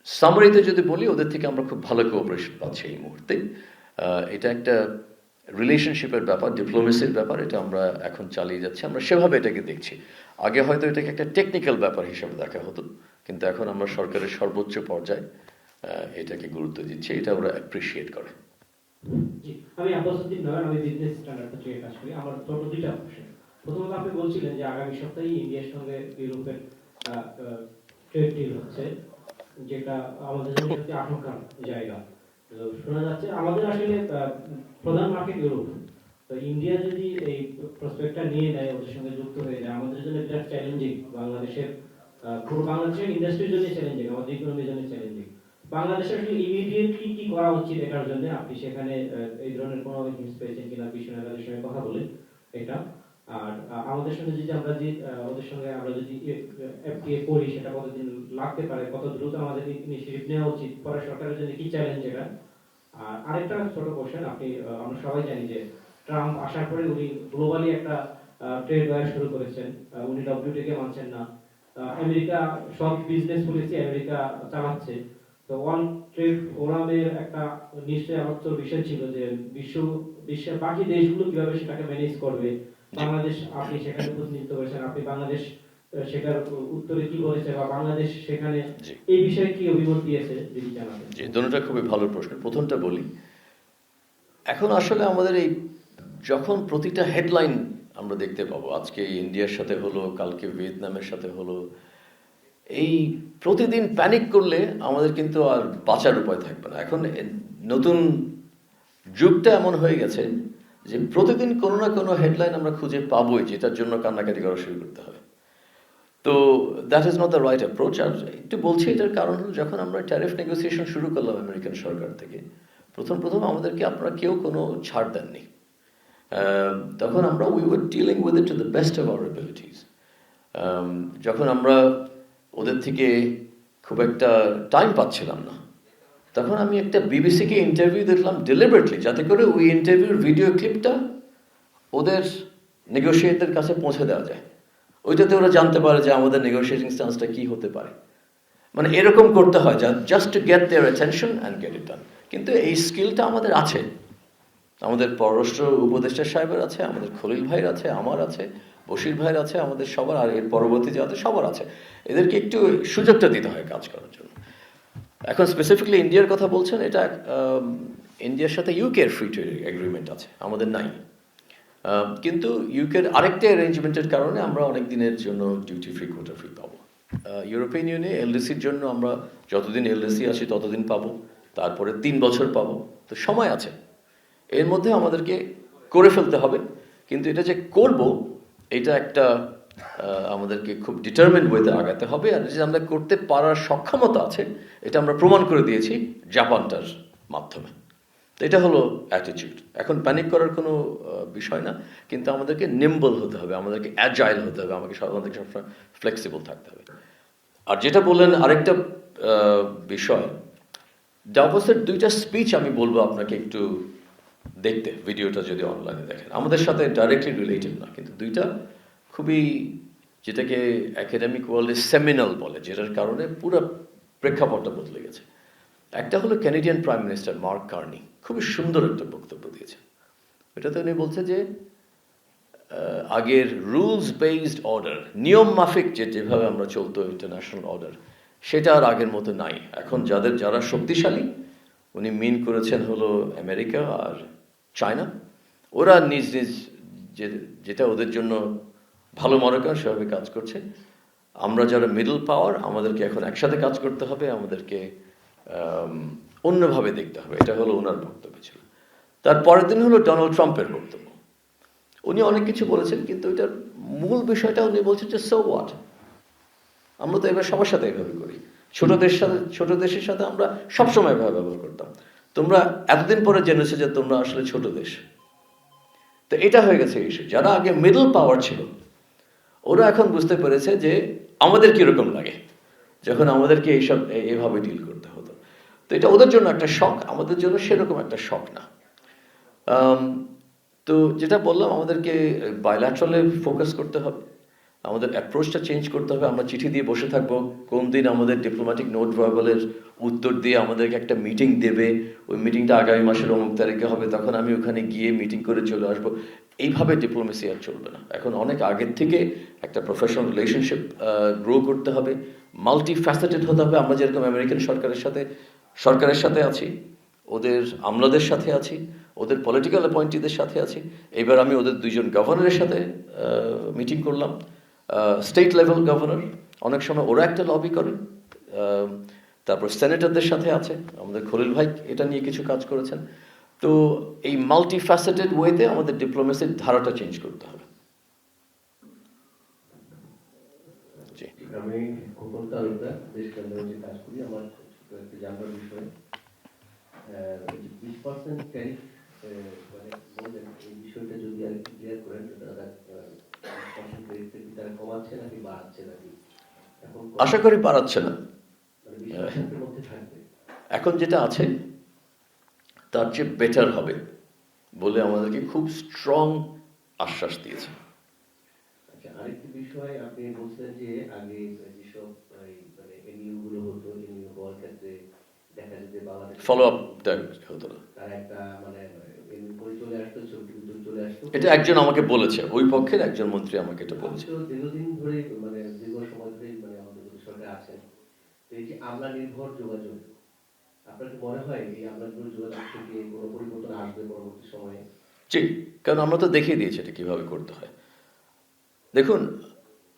সামারিতে যদি বলি, ওদের থেকে আমরা খুব ভালো কোঅপারেশন পাচ্ছি এই মুহূর্তে। এটা একটা রিলেশনশিপের ব্যাপার, ডিপ্লোমেসির ব্যাপার, এটা আমরা এখন চালিয়ে যাচ্ছি। আমরা সেভাবে এটাকে দেখছি। আগে হয়তো এটাকে একটা টেকনিক্যাল ব্যাপার হিসেবে দেখা হতো, কিন্তু এখন আমরা সরকারের সর্বোচ্চ পর্যায়ে এটাকে গুরুত্ব দিচ্ছি। এটা ওরা অ্যাপ্রিসিয়েট করে। আমি আব্বাসউদ্দিন নয়ন, আমি বিজনেস স্ট্যান্ডার্ড পত্রিকায় কাজ করি। আমার ছোট দুইটা কোশ্চেন। প্রথমত, আপনি বলছিলেন যে আগামী সপ্তাহে ইন্ডিয়ার সঙ্গে ইউরোপের ট্রেড ডিল হচ্ছে, যেটা আমাদের জন্য সত্যি আশঙ্কার জায়গা। তো শোনা যাচ্ছে আমাদের আসলে প্রধান মার্কেট ইউরোপ। তো ইন্ডিয়া যদি এই প্রসপেক্টটা নিয়ে নেয়, ওদের সঙ্গে যুক্ত হয়ে যায়, আমাদের জন্য এটা চ্যালেঞ্জিং। বাংলাদেশের পুরো বাংলাদেশের ইন্ডাস্ট্রির জন্য চ্যালেঞ্জিং, আমাদের ইকোনমির জন্য চ্যালেঞ্জিং। বাংলাদেশের আসলে ইমিডিয়েটলি কি করা উচিত এটার জন্য? আপনি সেখানে এই ধরনের কোনো হিন্টস পেয়েছেন কিনা বিষয় তাদের সঙ্গে কথা বলে এটা। আর আমাদের সঙ্গে যদি আমরা যে ওদের সঙ্গে আমরা যদি এফটিএ করি, সেটা কতদিন লাগতে পারে, কত দ্রুত আমাদের ইনিশিয়েটিভ নেওয়া উচিত, পরে সরকারের জন্য কি চ্যালেঞ্জ এটা। আর আরেকটা ছোট কোশ্চেন, আপনি আমরা সবাই জানি যে ট্রাম্প আসার পরে উনি গ্লোবালি একটা ট্রেড ওয়ার শুরু করেছেন। উনি ডব্লিউটিকে মানছেন না। আমেরিকা সব বিজনেস পলিসি আমেরিকা চালাচ্ছে। তো ওয়ার্ল্ড ট্রেড ফোরামের একটা নিশ্চয়ই আলোচ্য বিষয় ছিল যে বিশ্বের বাকি দেশগুলো কিভাবে সেটাকে ম্যানেজ করবে। বাংলাদেশ, আপনি সেখানে প্রতিনিধিত্ব করেছেন, আপনি বাংলাদেশ সেটার উত্তরে কি বলেছে, বা বাংলাদেশ সেখানে এই বিষয়ে কি অভিমত দিয়েছে যদি জানাবেন। জি, দুটোটা খুবই ভালো প্রশ্ন। প্রথমটা বলি, এখন আসলে আমাদের এই যখন প্রতিটা হেডলাইন আমরা দেখতে পাবো, আজকে ইন্ডিয়ার সাথে হলো, কালকে ভিয়েতনামের সাথে হলো, এই প্রতিদিন প্যানিক করলে আমাদের কিন্তু আর বাঁচার উপায় থাকবে না। এখন নতুন যুগটা এমন হয়ে গেছে যে প্রতিদিন কোনো না কোনো হেডলাইন আমরা খুঁজে পাবোই, যেটার জন্য কান্নাকাটি করা শুরু করতে হবে। তো that is not the right approach. আর একটু বলছি, এটার কারণ হলো, যখন আমরা ট্যারিফ নেগোসিয়েশন শুরু করলাম আমেরিকান সরকার থেকে, প্রথম আমাদেরকে আপনারা কেউ কোনো ছাড় দেননি। তখন আমরা we were dealing with it to the best of our abilities. যখন আমরা ওদের থেকে খুব একটা টাইম পাচ্ছিলাম না, তখন আমি একটা বিবিসিকে ইন্টারভিউ দেখলাম ডেলিবারেটলি, যাতে করে ওই ইন্টারভিউর ভিডিও ক্লিপটা ওদের নেগোশিয়েটরদের কাছে পৌঁছে দেওয়া যায়। ওইটাতে ওরা জানতে পারে যে আমাদের নেগোশিয়েটিং স্ট্যান্সটা কী হতে পারে। মানে এরকম করতে হয় just to get their attention and get it done. কিন্তু এই স্কিলটা আমাদের আছে, আমাদের পররাষ্ট্র উপদেষ্টা সাহেবের আছে, আমাদের খলিল ভাইয়ের আছে, আমার আছে, বশির ভাইয়ের আছে, আমাদের সবার, আর এর পরবর্তী যাদের সবার আছে। এদেরকে একটু সুযোগটা দিতে হয় কাজ করার জন্য। এখন স্পেসিফিকলি ইন্ডিয়ার কথা বলছেন, এটা ইন্ডিয়ার সাথে ইউকের ফ্রি ট্রেড এগ্রিমেন্ট আছে, আমাদের নাই। কিন্তু ইউকের আরেকটা অ্যারেঞ্জমেন্টের কারণে আমরা অনেক দিনের জন্য ডিউটি ফ্রি কোটা ফ্রি পাবো। ইউরোপিয়ান ইউনিয়নে এলডিসির জন্য আমরা যতদিন এলডিসি আসি ততদিন পাবো, তারপরে 3 বছর পাবো, তো সময় আছে। এর মধ্যে আমাদেরকে করে ফেলতে হবে, কিন্তু এটা যে করব এটা একটা আমাদেরকে খুব ডিটারমিন্ড ওয়েতে আগাতে হবে। আর যে আমরা করতে পারার সক্ষমতা আছে এটা আমরা প্রমাণ করে দিয়েছি জাপানটার মাধ্যমে। তো এটা হলো অ্যাটিটিউড। এখন প্যানিক করার কোনো বিষয় না, কিন্তু আমাদেরকে নিম্বল হতে হবে, আমাদেরকে অ্যাজাইল হতে হবে, আমাদেরকে সবসময় ফ্লেক্সিবল থাকতে হবে। আর যেটা বললেন আরেকটা বিষয়, ডাভোসের 2টা স্পিচ আমি বলবো আপনাকে একটু দেখতে, ভিডিওটা যদি অনলাইনে দেখেন। আমাদের সাথে ডাইরেক্টলি রিলেটেড না, কিন্তু 2টা খুবই, যেটাকে একাডেমিক ওয়ার্ল্ডে সেমিনাল বলে, যেটার কারণে পুরো প্রেক্ষাপটটা বদলে গেছে। একটা হলো Canadian prime minister mark Carney, খুবই সুন্দর একটা বক্তব্য দিয়েছে। এটাতে উনি বলছে যে আগের রুলস বেসড অর্ডার, নিয়ম মাফিক যেভাবে আমরা চলতো ইন্টারন্যাশনাল অর্ডার, সেটা আর আগের মতো নাই। এখন যারা শক্তিশালী, উনি মিন করেছেন হলো আমেরিকা আর চায়না, ওরা নিজ নিজ যেটা ওদের জন্য ভালো মনে করেন সেভাবে কাজ করছে। আমরা যারা মিডল পাওয়ার, আমাদেরকে এখন একসাথে কাজ করতে হবে, আমাদেরকে অন্যভাবে দেখতে হবে। এটা হলো ওনার বক্তব্য ছিল। তার পরের দিন হলো ডোনাল্ড ট্রাম্পের বক্তব্য। উনি অনেক কিছু বলেছেন, কিন্তু এটার মূল বিষয়টা উনি বলছেন যে সো হোয়াট, আমরা তো এবার সবার সাথে এইভাবে করি। ছোট দেশের সাথে আমরা সবসময় এভাবে ব্যবহার করতাম। তোমরা এতদিন পরে জেনেছো যে তোমরা আসলে ছোট দেশ। তো এটা হয়ে গেছে ইস্যু। যারা আগে মিডল পাওয়ার ছিল, ওরা এখন বুঝতে পেরেছে যে আমাদের কিরকম লাগে যখন আমাদেরকে এইভাবে ডিল করতে হতো। তো এটা ওদের জন্য একটা শক, আমাদের জন্য সেরকম একটা শক না। তো যেটা বললাম, আমাদেরকে বায়োল্যাট্রালে ফোকাস করতে হবে, আমাদের অ্যাপ্রোচটা চেঞ্জ করতে হবে। আমরা চিঠি দিয়ে বসে থাকবো, কোন দিন আমাদের ডিপ্লোম্যাটিক নোট ভার্বালের উত্তর দিয়ে আমাদেরকে একটা মিটিং দেবে, ওই মিটিংটা আগামী মাসের অমুক তারিখে হবে, তখন আমি ওখানে গিয়ে মিটিং করে চলে আসবো। এইভাবে ডিপ্লোমেসি আর চলবে না। এখন অনেক আগের থেকে একটা প্রফেশনাল রিলেশনশিপ গ্রো করতে হবে, মাল্টি ফ্যাসেটেড হতে হবে। আমরা যেরকম আমেরিকান সরকারের সাথে আছি, ওদের আমলাদের সাথে আছি, ওদের পলিটিক্যাল অ্যাপয়েন্টিদের সাথে আছি। এবার আমি ওদের 2জন গভর্নরের সাথে মিটিং করলাম, স্টেট লেভেল গভর্নর, অনেক সময় ওরা একটা লবি করেন। তারপর সেনেটরদের সাথে আছে, আমাদের খলিল ভাই এটা নিয়ে কিছু কাজ করেছেন। তো এই মাল্টি ফ্যাসেটেড ওয়েতে আমাদের ডিপ্লোমেসির ধারাটা চেঞ্জ করতে হবে। জি, আমি খোকন তালুকদার, দেশ কেন্দ্রে কাজ করি। আমার একটু জানার বিষয় 20% ট্যারিফ, মানে বললেন এই বিষয়টা যদি আর একটু ক্লিয়ার করেন, তারা কমাচ্ছে নাকি বাড়াচ্ছে নাকি? এখন আশা করি বাড়াচ্ছে না। মানে 20%-এর মধ্যে থাকবে। এখন যেটা আছে তার চেয়ে বেটার হবে বলে আমাদেরকে খুব স্ট্রং আশ্বাস দিয়েছে। আচ্ছা, আরেকটি বিষয় আপনি বলছেন যে আগে যেসব মানে এনইউ গুলো হতো, এনইউ হওয়ার ক্ষেত্রে দেখা যায় যে বাংলাদেশ ফলো আপটা হতো না, তার একটা মানে এনইউ চলে আসতো, ছবি চলে আসতো। এটা একজন আমাকে বলেছে, ওই পক্ষের একজন মন্ত্রী আমাকে এটা বলেছে। দীর্ঘদিন ধরে মানে দীর্ঘ সময় ধরে মানে আমাদের সরকার আছেন, তো এই যে আমলা নির্ভর যোগাযোগ, আপনার কি মনে হয় এই আমলা নির্ভর যোগাযোগ থেকে কোনো পরিবর্তন আসবে পরবর্তী সময়ে? জি, কারণ আমরা তো দেখিয়ে দিয়েছি এটা কিভাবে করতে হয়। দেখুন,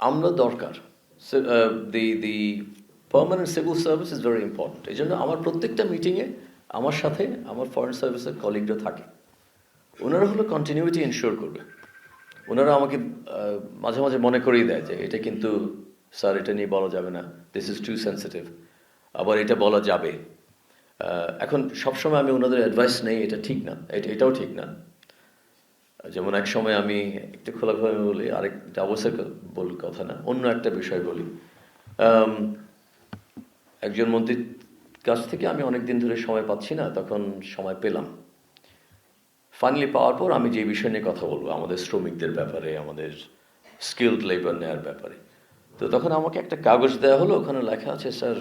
আমরা দরকার, the permanent civil service is very important. এই জন্য আমার প্রত্যেকটা মিটিংয়ে আমার সাথে আমার ফরেন সার্ভিসের কলিগরা থাকে। ওনারা হলো কন্টিনিউটি এনশিওর করবে। ওনারা আমাকে মাঝে মাঝে মনে করিয়ে দেয় যে এটা কিন্তু স্যার এটা নিয়ে বলা যাবে না, দিস ইজ টু সেন্সিটিভ, আবার এটা বলা যাবে। এখন সবসময় আমি ওনাদের অ্যাডভাইস নেই, এটা ঠিক না, এটাও ঠিক না। যেমন এক সময় আমি একটু খোলাখুলি বলি, আরেকটা অবশ্যই কথা না, অন্য একটা বিষয় বলি। একজন মন্ত্রীর কাছ থেকে আমি অনেক দিন ধরে সময় পাচ্ছি না, তখন সময় পেলাম। ফাইনালি পাওয়ার পর আমি যে বিষয় নিয়ে কথা বলবো, আমাদের শ্রমিকদের ব্যাপারে, আমাদের স্কিলড লেবার নেওয়ার ব্যাপারে, তো তখন আমাকে একটা কাগজ দেওয়া হলো, ওখানে লেখা আছে, স্যার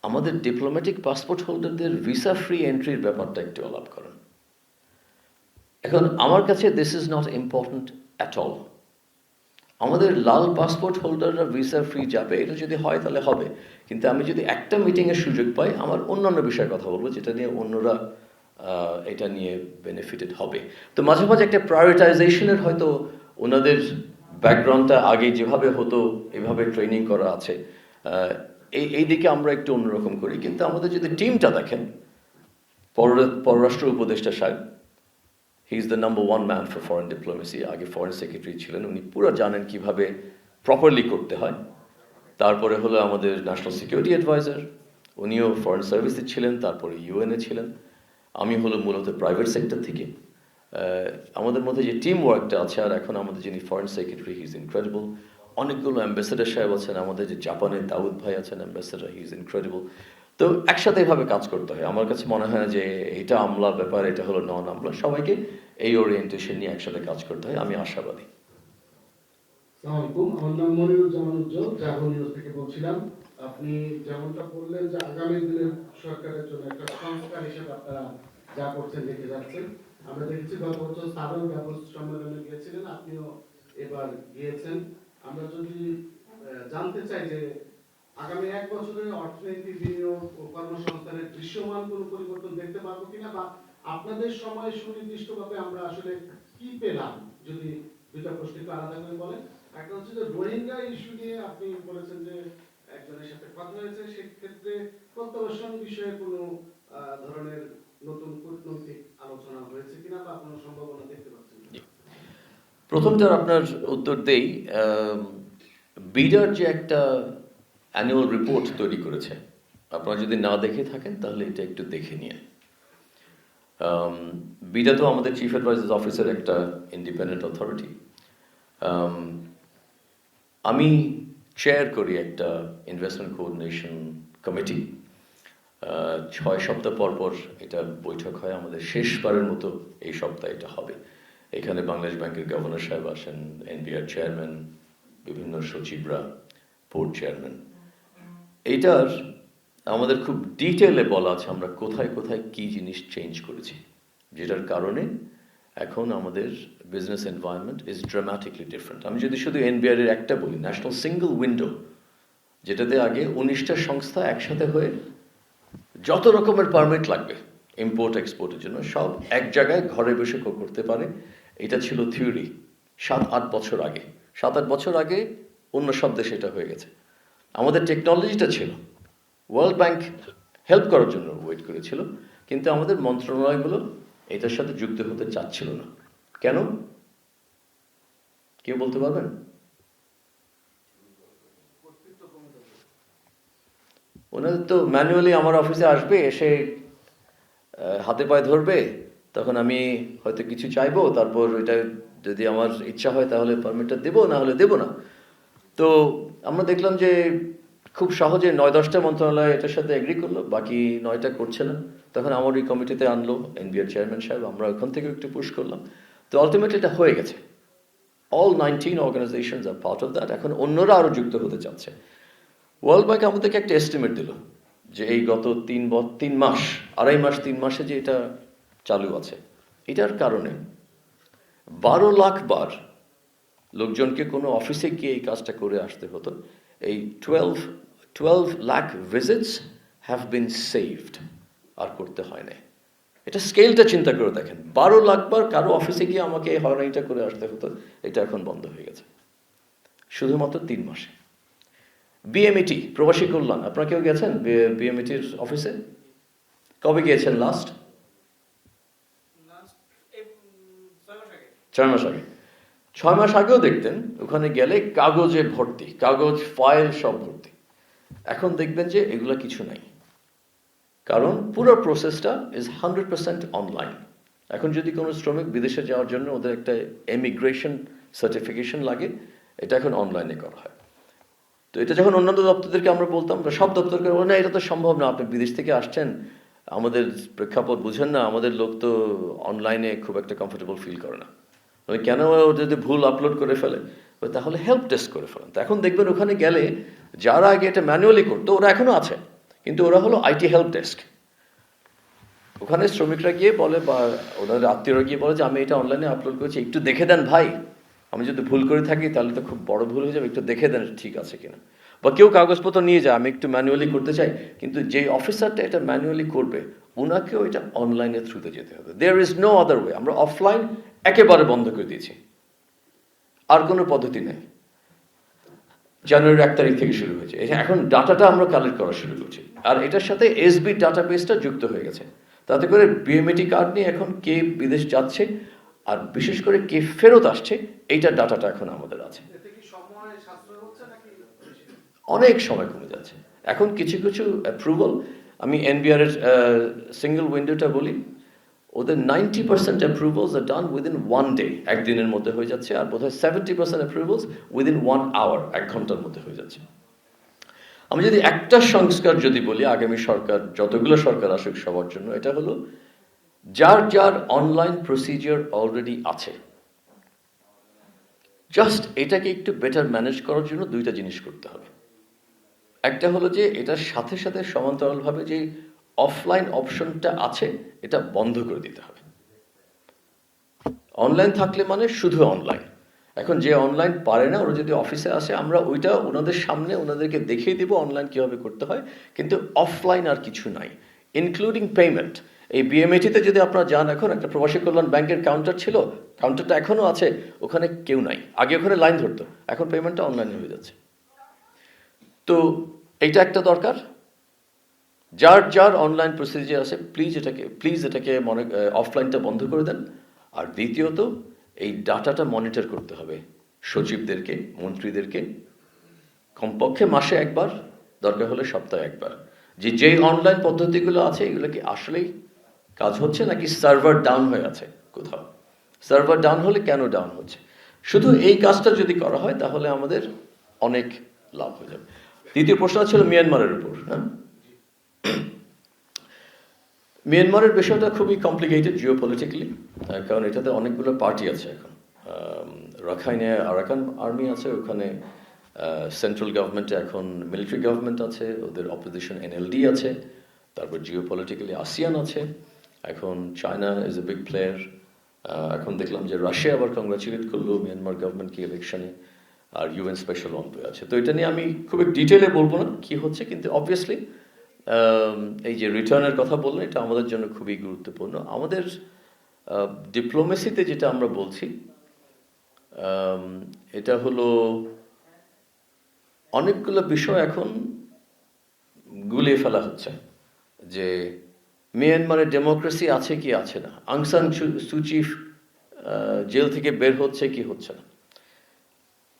আমাদের ডিপ্লোম্যাটিক পাসপোর্ট হোল্ডারদের ভিসা ফ্রি এন্ট্রির ব্যাপারটা একটু আলাপ করেন। এখন আমার কাছে this is not important at all. আমাদের লাল পাসপোর্ট হোল্ডাররা ভিসা ফ্রি যাবে, এটা যদি হয় তাহলে হবে। কিন্তু আমি যদি একটা মিটিংয়ের সুযোগ পাই, আমার অন্যান্য বিষয়ে কথা বলবো যেটা নিয়ে অন্যরা এটা নিয়ে বেনিফিটেড হবে। তো মাঝে মাঝে একটা প্রায়োরিটাইজেশনের হয়তো ওনাদের ব্যাকগ্রাউন্ডটা আগে যেভাবে হতো এভাবে ট্রেনিং করা আছে, এই দিকে আমরা একটু অন্যরকম করি। কিন্তু আমাদের যদি টিমটা দেখেন, পররাষ্ট্র উপদেষ্টা সাহেব, he is the number one man for foreign diplomacy, আগে ফরেন সেক্রেটারি ছিলেন, উনি পুরো জানেন কিভাবে প্রপারলি করতে হয়। তারপরে হলো আমাদের ন্যাশনাল সিকিউরিটি অ্যাডভাইজার, উনিও ফরেন সার্ভিসে ছিলেন, তারপরে ইউএনএ ছিলেন। আমি হলো মূলত প্রাইভেট সেক্টর থেকে। আমাদের মধ্যে যে টিম ওয়ার্কটা আছে, আর এখন আমাদের যিনি foreign secretary, he is incredible. অনেকগুলো অ্যাম্বাসেডার সাহেব আছেন, আমাদের যে জাপানের দাউদ ভাই আছেন অ্যাম্বাসেডার, হি ইজ ইনক্রেডিবল। তো একসাথে এভাবে কাজ করতে হয়। আমার কাছে মনে হয় যে এটা আমলা ব্যাপার, এটা হলো নন আমলা, সবাইকে এই ওরিয়েন্টেশন নিয়ে একসাথে কাজ করতে হয়। আমি আশাবাদী। আসসালামু আলাইকুম, আমার নাম মনিরুজ্জামান উজ্জ্বল, জাগো নিউজ থেকে বলছিলাম। আপনি যেমনটা বললেন যে আগামী দিনের সরকারের জন্য একটা সংস্কার হিসেবে আপনারা যা করছেন দেখে যাচ্ছেন। আমরা দেখেছি গত বছর সাধারণ ব্যবস্থা সম্মেলনে গিয়েছিলেন, আপনিও এবার গিয়েছেন। আমরা যদি জানতে চাই যে আগামী এক বছরে অর্থনীতি, বিনিয়োগ ও কর্মসংস্থানের দৃশ্যমান কোনো পরিবর্তন দেখতে পাবো কিনা, বা আপনাদের সময় সুনির্দিষ্টভাবে আমরা আসলে কি পেলাম, যদি দুইটা প্রশ্ন একটু আলাদা করে বলেন। একটা হচ্ছে যে রোহিঙ্গা ইস্যু নিয়ে আপনি বলেছেন যে একজনের সাথে কথা হয়েছে, সেক্ষেত্রে প্রত্যাবাসন বিষয়ে কোনো ধরনের নতুন কূটনৈতিক আলোচনা হয়েছে কিনা বা কোনো সম্ভাবনা দেখতে পাচ্ছেন কিনা? প্রথমটার আপনার উত্তর দেই। বিডার যে একটা অ্যানুয়াল রিপোর্ট তৈরি করেছে, আপনারা যদি না দেখে থাকেন তাহলে এটা একটু দেখে নিন। বিডা তো আমাদের চিফ অ্যাডভাইজার অফিসের একটা ইন্ডিপেন্ডেন্ট অথরিটি। আমি চেয়ার করি একটা ইনভেস্টমেন্ট কোঅর্ডিনেশন কমিটি। 6 সপ্তাহ পর পর এটা বৈঠক হয়, আমাদের শেষবারের মতো এই সপ্তাহে এটা হবে। এখানে বাংলাদেশ ব্যাংকের গভর্নর সাহেব আসেন, এনবিআর চেয়ারম্যান, বিভিন্ন সচিবরা, বোর্ড চেয়ারম্যান। এইটার আমাদের খুব ডিটেলে বলা আছে আমরা কোথায় কোথায় কি জিনিস চেঞ্জ করেছি, যেটার কারণে এখন আমাদের বিজনেস এনভায়রনমেন্ট ইজ ড্রামাটিকলি ডিফারেন্ট। আমি যদি শুধু এনবিআর এর একটা বলি, ন্যাশনাল সিঙ্গল উইন্ডো, যেটাতে আগে 19টা সংস্থা একসাথে হয়ে যত রকমের পারমিট লাগবে ইম্পোর্ট এক্সপোর্টের জন্য সব এক জায়গায় ঘরে বসে করতে পারে। এটা ছিল থিওরি 7-8 বছর আগে। 7-8 বছর আগে অন্য সব দেশে এটা হয়ে গেছে। আমাদের টেকনোলজিটা ছিল, ওয়ার্ল্ড ব্যাংক হেল্প করার জন্য ওয়েট করেছিল, কিন্তু আমাদের মন্ত্রণালয়গুলো এটার সাথে যুক্ত হতে চাচ্ছিল না। কেন? কেউ বলতে পারবেন? ওনাদের তো ম্যানুয়ালি আমার অফিসে আসবে, এসে হাতে পায়ে ধরবে, তখন আমি হয়তো কিছু চাইবো, তারপর ওইটা যদি আমার ইচ্ছা হয় তাহলে পারমিটটা দেবো, না হলে দেবো না। তো আমরা দেখলাম যে খুব সহজে 9-10টা মন্ত্রণালয় এটার সাথে এগ্রি করলো, বাকি 9টা করছে না। তখন আমার ওই কমিটিতে আনলো এনবিআর চেয়ারম্যান সাহেব, আমরা ওখান থেকে একটু পুশ করলাম। তো আলটিমেটলি এটা হয়ে গেছে। All 19 organisations are part of that. এখন অন্যরা আরও যুক্ত হতে চাচ্ছে। ওয়ার্ল্ড ব্যাংক আমাদেরকে একটা এস্টিমেট দিল যে এই গত 3 মাস, 2.5 মাসে যে এটা চালু আছে, এটার কারণে 12 লাখ বার লোকজনকে কোনো অফিসে গিয়ে এই কাজটা করে আসতে হতো। এই 12 lakh visits have been saved, আর করতে হয় না। এটা স্কেলটা চিন্তা করে দেখেন, 12 লাখ বার কারো অফিসে গিয়ে আমাকে এই হয়রানিটা করে আসতে হতো, এটা এখন বন্ধ হয়ে গেছে শুধুমাত্র 3 মাসে। বিএমইটি প্রবাসী কল্যাণ, আপনারা কেউ গেছেন বিএমইটির অফিসে? কবে গিয়েছেন লাস্ট? 6 মাস আগে। 6 মাস আগেও দেখতেন ওখানে গেলে কাগজে ভর্তি, কাগজ ফাইল সব ভর্তি। এখন দেখবেন যে এগুলো কিছু নাই, কারণ পুরো প্রসেসটা ইজ 100% অনলাইন। এখন যদি কোনো শ্রমিক বিদেশে যাওয়ার জন্য ওদের একটা এমিগ্রেশন সার্টিফিকেশন লাগে, এটা এখন অনলাইনে করা হয়। তো এটা যখন অন্যান্য দপ্তরদেরকে আমরা বলতাম, সব দপ্তরকে বলবো না এটা তো সম্ভব না, আপনি বিদেশ থেকে আসছেন, আমাদের প্রেক্ষাপট বুঝেন না, আমাদের লোক তো অনলাইনে খুব একটা কমফোর্টেবল ফিল করে না। কেন যদি ভুল আপলোড করে ফেলে, তাহলে হেল্প ডেস্ক করে ফেলেন। তো এখন দেখবেন ওখানে গেলে যারা আগে এটা ম্যানুয়ালি করতো ওরা এখনো আছে, কিন্তু ওরা হলো আইটি হেল্প ডেস্ক। ওখানে শ্রমিকরা গিয়ে বলে বা ওনাদের আত্মীয়রা গিয়ে বলে যে আমি এটা অনলাইনে আপলোড করেছি, একটু দেখে দেন ভাই, আমি যদি ভুল করে থাকি তাহলে তো খুব বড় ভুল হয়ে যাবে, একটু দেখে দেন ঠিক আছে কিনা। বা কেউ কাগজপত্র নিয়ে যায়, আমি একটু ম্যানুয়ালি করতে চাই, কিন্তু যে অফিসারটা এটা ম্যানুয়ালি করবে ওনাকেও এটা অনলাইনের থ্রুতে যেতে হবে। There is no other way. আমরা অফলাইন একেবারে বন্ধ করে দিয়েছি, আর কোনো পদ্ধতি নেই। জানুয়ারির 1 তারিখ থেকে শুরু হয়েছে। এখন ডাটাটা আমরা কালেক্ট করা শুরু করছি, আর এটার সাথে এসবি ডাটাবেসটা যুক্ত হয়ে গেছে। তাতে করে বিএমএটি কার্ড নিয়ে এখন কে বিদেশ যাচ্ছে আর বিশেষ করে কে ফেরত আসছে, এইটা ডাটাটা এখন আমাদের আছে। অনেক সময় কমে যাচ্ছে। এখন কিছু কিছু অ্যাপ্রুভাল, আমি এনবিআর এর সিঙ্গেল উইন্ডোটা বলি, ওদের 90% অ্যাপ্রুভালস আর ডান উইদিন 1 ডে, একদিনের মধ্যে হয়ে যাচ্ছে। আর বোধহয় 70% অ্যাপ্রুভালস উইদিন 1 আওয়ার, 1 ঘন্টার মধ্যে হয়ে যাচ্ছে। আমি যদি একটা সংস্কার যদি বলি আগামী সরকার, যতগুলো সরকার আসুক সবার জন্য, এটা হলো যার যার অনলাইন প্রসিজিওর অলরেডি আছে, জাস্ট এটাকে একটু বেটার ম্যানেজ করার জন্য 2টা জিনিস করতে হবে। একটা হলো যে এটার সাথে সাথে সমান্তরালভাবে যে অফলাইন অপশনটা আছে এটা বন্ধ করে দিতে হবে। অনলাইন থাকলে মানে শুধু অনলাইন। এখন যে অনলাইন পারে না, ওরা যদি অফিসে আসে, আমরা ওইটা ওনাদের সামনে ওনাদেরকে দেখিয়ে দিব অনলাইন কীভাবে করতে হয়, কিন্তু অফলাইন আর কিছু নাই, ইনক্লুডিং পেমেন্ট। এই বিএমএটিতে যদি আপনারা যান, এখন একটা প্রবাসী কল্যাণ ব্যাংকের কাউন্টার ছিল, কাউন্টারটা এখনও আছে, ওখানে কেউ নাই। আগে ওখানে লাইন ধরতো, এখন পেমেন্টটা অনলাইনে হয়ে যাচ্ছে। তো এইটা একটা দরকার। যার যার অনলাইন প্রসিজিয়ার আছে প্লিজ এটাকে অফলাইনটা বন্ধ করে দেন। আর দ্বিতীয়ত এই ডাটাটা মনিটর করতে হবে সচিবদেরকে, মন্ত্রীদেরকে, কমপক্ষে মাসে একবার, দরকার হলে সপ্তাহে একবার, যে অনলাইন পদ্ধতিগুলো আছে এগুলো কি আসলেই কাজ হচ্ছে নাকি সার্ভার ডাউন হয়ে আছে কোথাও। সার্ভার ডাউন হলে কেন ডাউন হচ্ছে, শুধু এই কাজটা যদি করা হয় তাহলে আমাদের অনেক লাভ হয়ে যাবে। দ্বিতীয় প্রশ্ন ছিল মিয়ানমারের উপর। হ্যাঁ, মিয়ানমারের বিষয়টা খুবই কমপ্লিকেটেড জিওপলিটিক্যালি, কারণ এটাতে অনেকগুলো পার্টি আছে এখন। রাখাইনে আরাকান আর্মি আছে, ওখানে সেন্ট্রাল গভর্নমেন্টে এখন মিলিটারি গভর্নমেন্ট আছে, ওদের অপোজিশন এনএলডি আছে, তারপর জিওপলিটিক্যালি আসিয়ান আছে, এখন China is a big player. এখন দেখলাম যে রাশিয়া আবার কংগ্রাচুলেট করলো মিয়ানমার গভর্নমেন্টকে ইলেকশনে, আর ইউএন স্পেশাল অনভয় আছে। তো এটা নিয়ে আমি খুব ডিটেলে বলবো না কি হচ্ছে, কিন্তু অবভিয়াসলি এই যে রিটার্নের কথা বললেন, এটা আমাদের জন্য খুবই গুরুত্বপূর্ণ। আমাদের ডিপ্লোমেসিতে যেটা আমরা বলছি, এটা হলো অনেকগুলো বিষয় এখন গুলিয়ে ফেলা হচ্ছে, যে মিয়ানমারের ডেমোক্রেসি আছে কি আছে না, আং সান সুচি জেল থেকে বের হচ্ছে কি হচ্ছে না।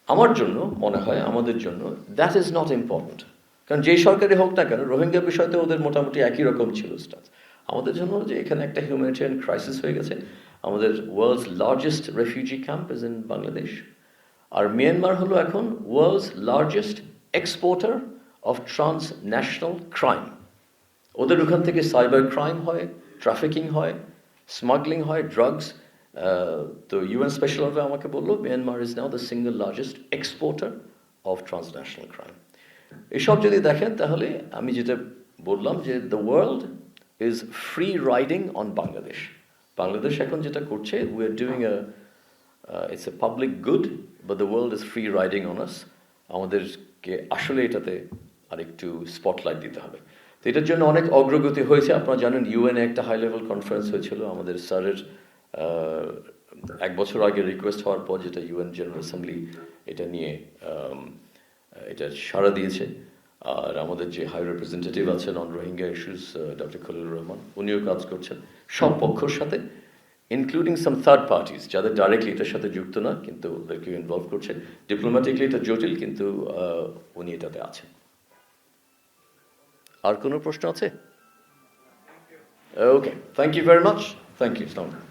আমার জন্য মনে হয়, আমাদের জন্য দ্যাট ইজ নট ইম্পর্টেন্ট, কারণ যেই সরকারি হোক না কেন, রোহিঙ্গা বিষয়তে ওদের মোটামুটি একই রকম ছিল স্টান্স। আমাদের জন্য যে এখানে একটা হিউম্যানিটেরিয়ান ক্রাইসিস হয়ে গেছে, আমাদের world's largest refugee camp is in Bangladesh, আর মিয়ানমার হলো এখন world's largest exporter of transnational crime. ওদের ওখান থেকে সাইবার ক্রাইম হয়, ট্রাফিকিং হয়, স্মাগলিং হয়, ড্রাগস। তো ইউএন স্পেশাল অনভয় আমাকে বললো Myanmar is now the single largest exporter of transnational crime. এসব যদি দেখেন তাহলে আমি যেটা বললাম যে the world is free riding on Bangladesh. Bangladesh এখন যেটা করছে, we are doing it's a public good, but the world is free riding on আস। আমাদেরকে আসলে এটাতে আরেকটু স্পটলাইট দিতে হবে। তো এটার জন্য অনেক অগ্রগতি হয়েছে। আপনারা জানেন ইউএনএ একটা হাই লেভেল কনফারেন্স হয়েছিল আমাদের স্যারের 1 বছর আগে রিকোয়েস্ট হওয়ার পর, যেটা ইউএন জেনারেল অ্যাসেম্বলি এটা নিয়ে এটা সাড়া দিয়েছে। আর আমাদের যে হাই রিপ্রেজেন্টেটিভ আছেন on Rohingya issues, doctor Khalilur Rahman, উনিও কাজ করছেন সব পক্ষের সাথে, ইনক্লুডিং সাম থার্ড পার্টিস যাদের ডাইরেক্টলি এটার সাথে যুক্ত না, কিন্তু ওদেরকে ইনভলভ করছে। ডিপ্লোম্যাটিকলি এটা জটিল, কিন্তু উনি এটাতে আছেন। আর কোনো প্রশ্ন আছে? Okay, thank you very much, thank you.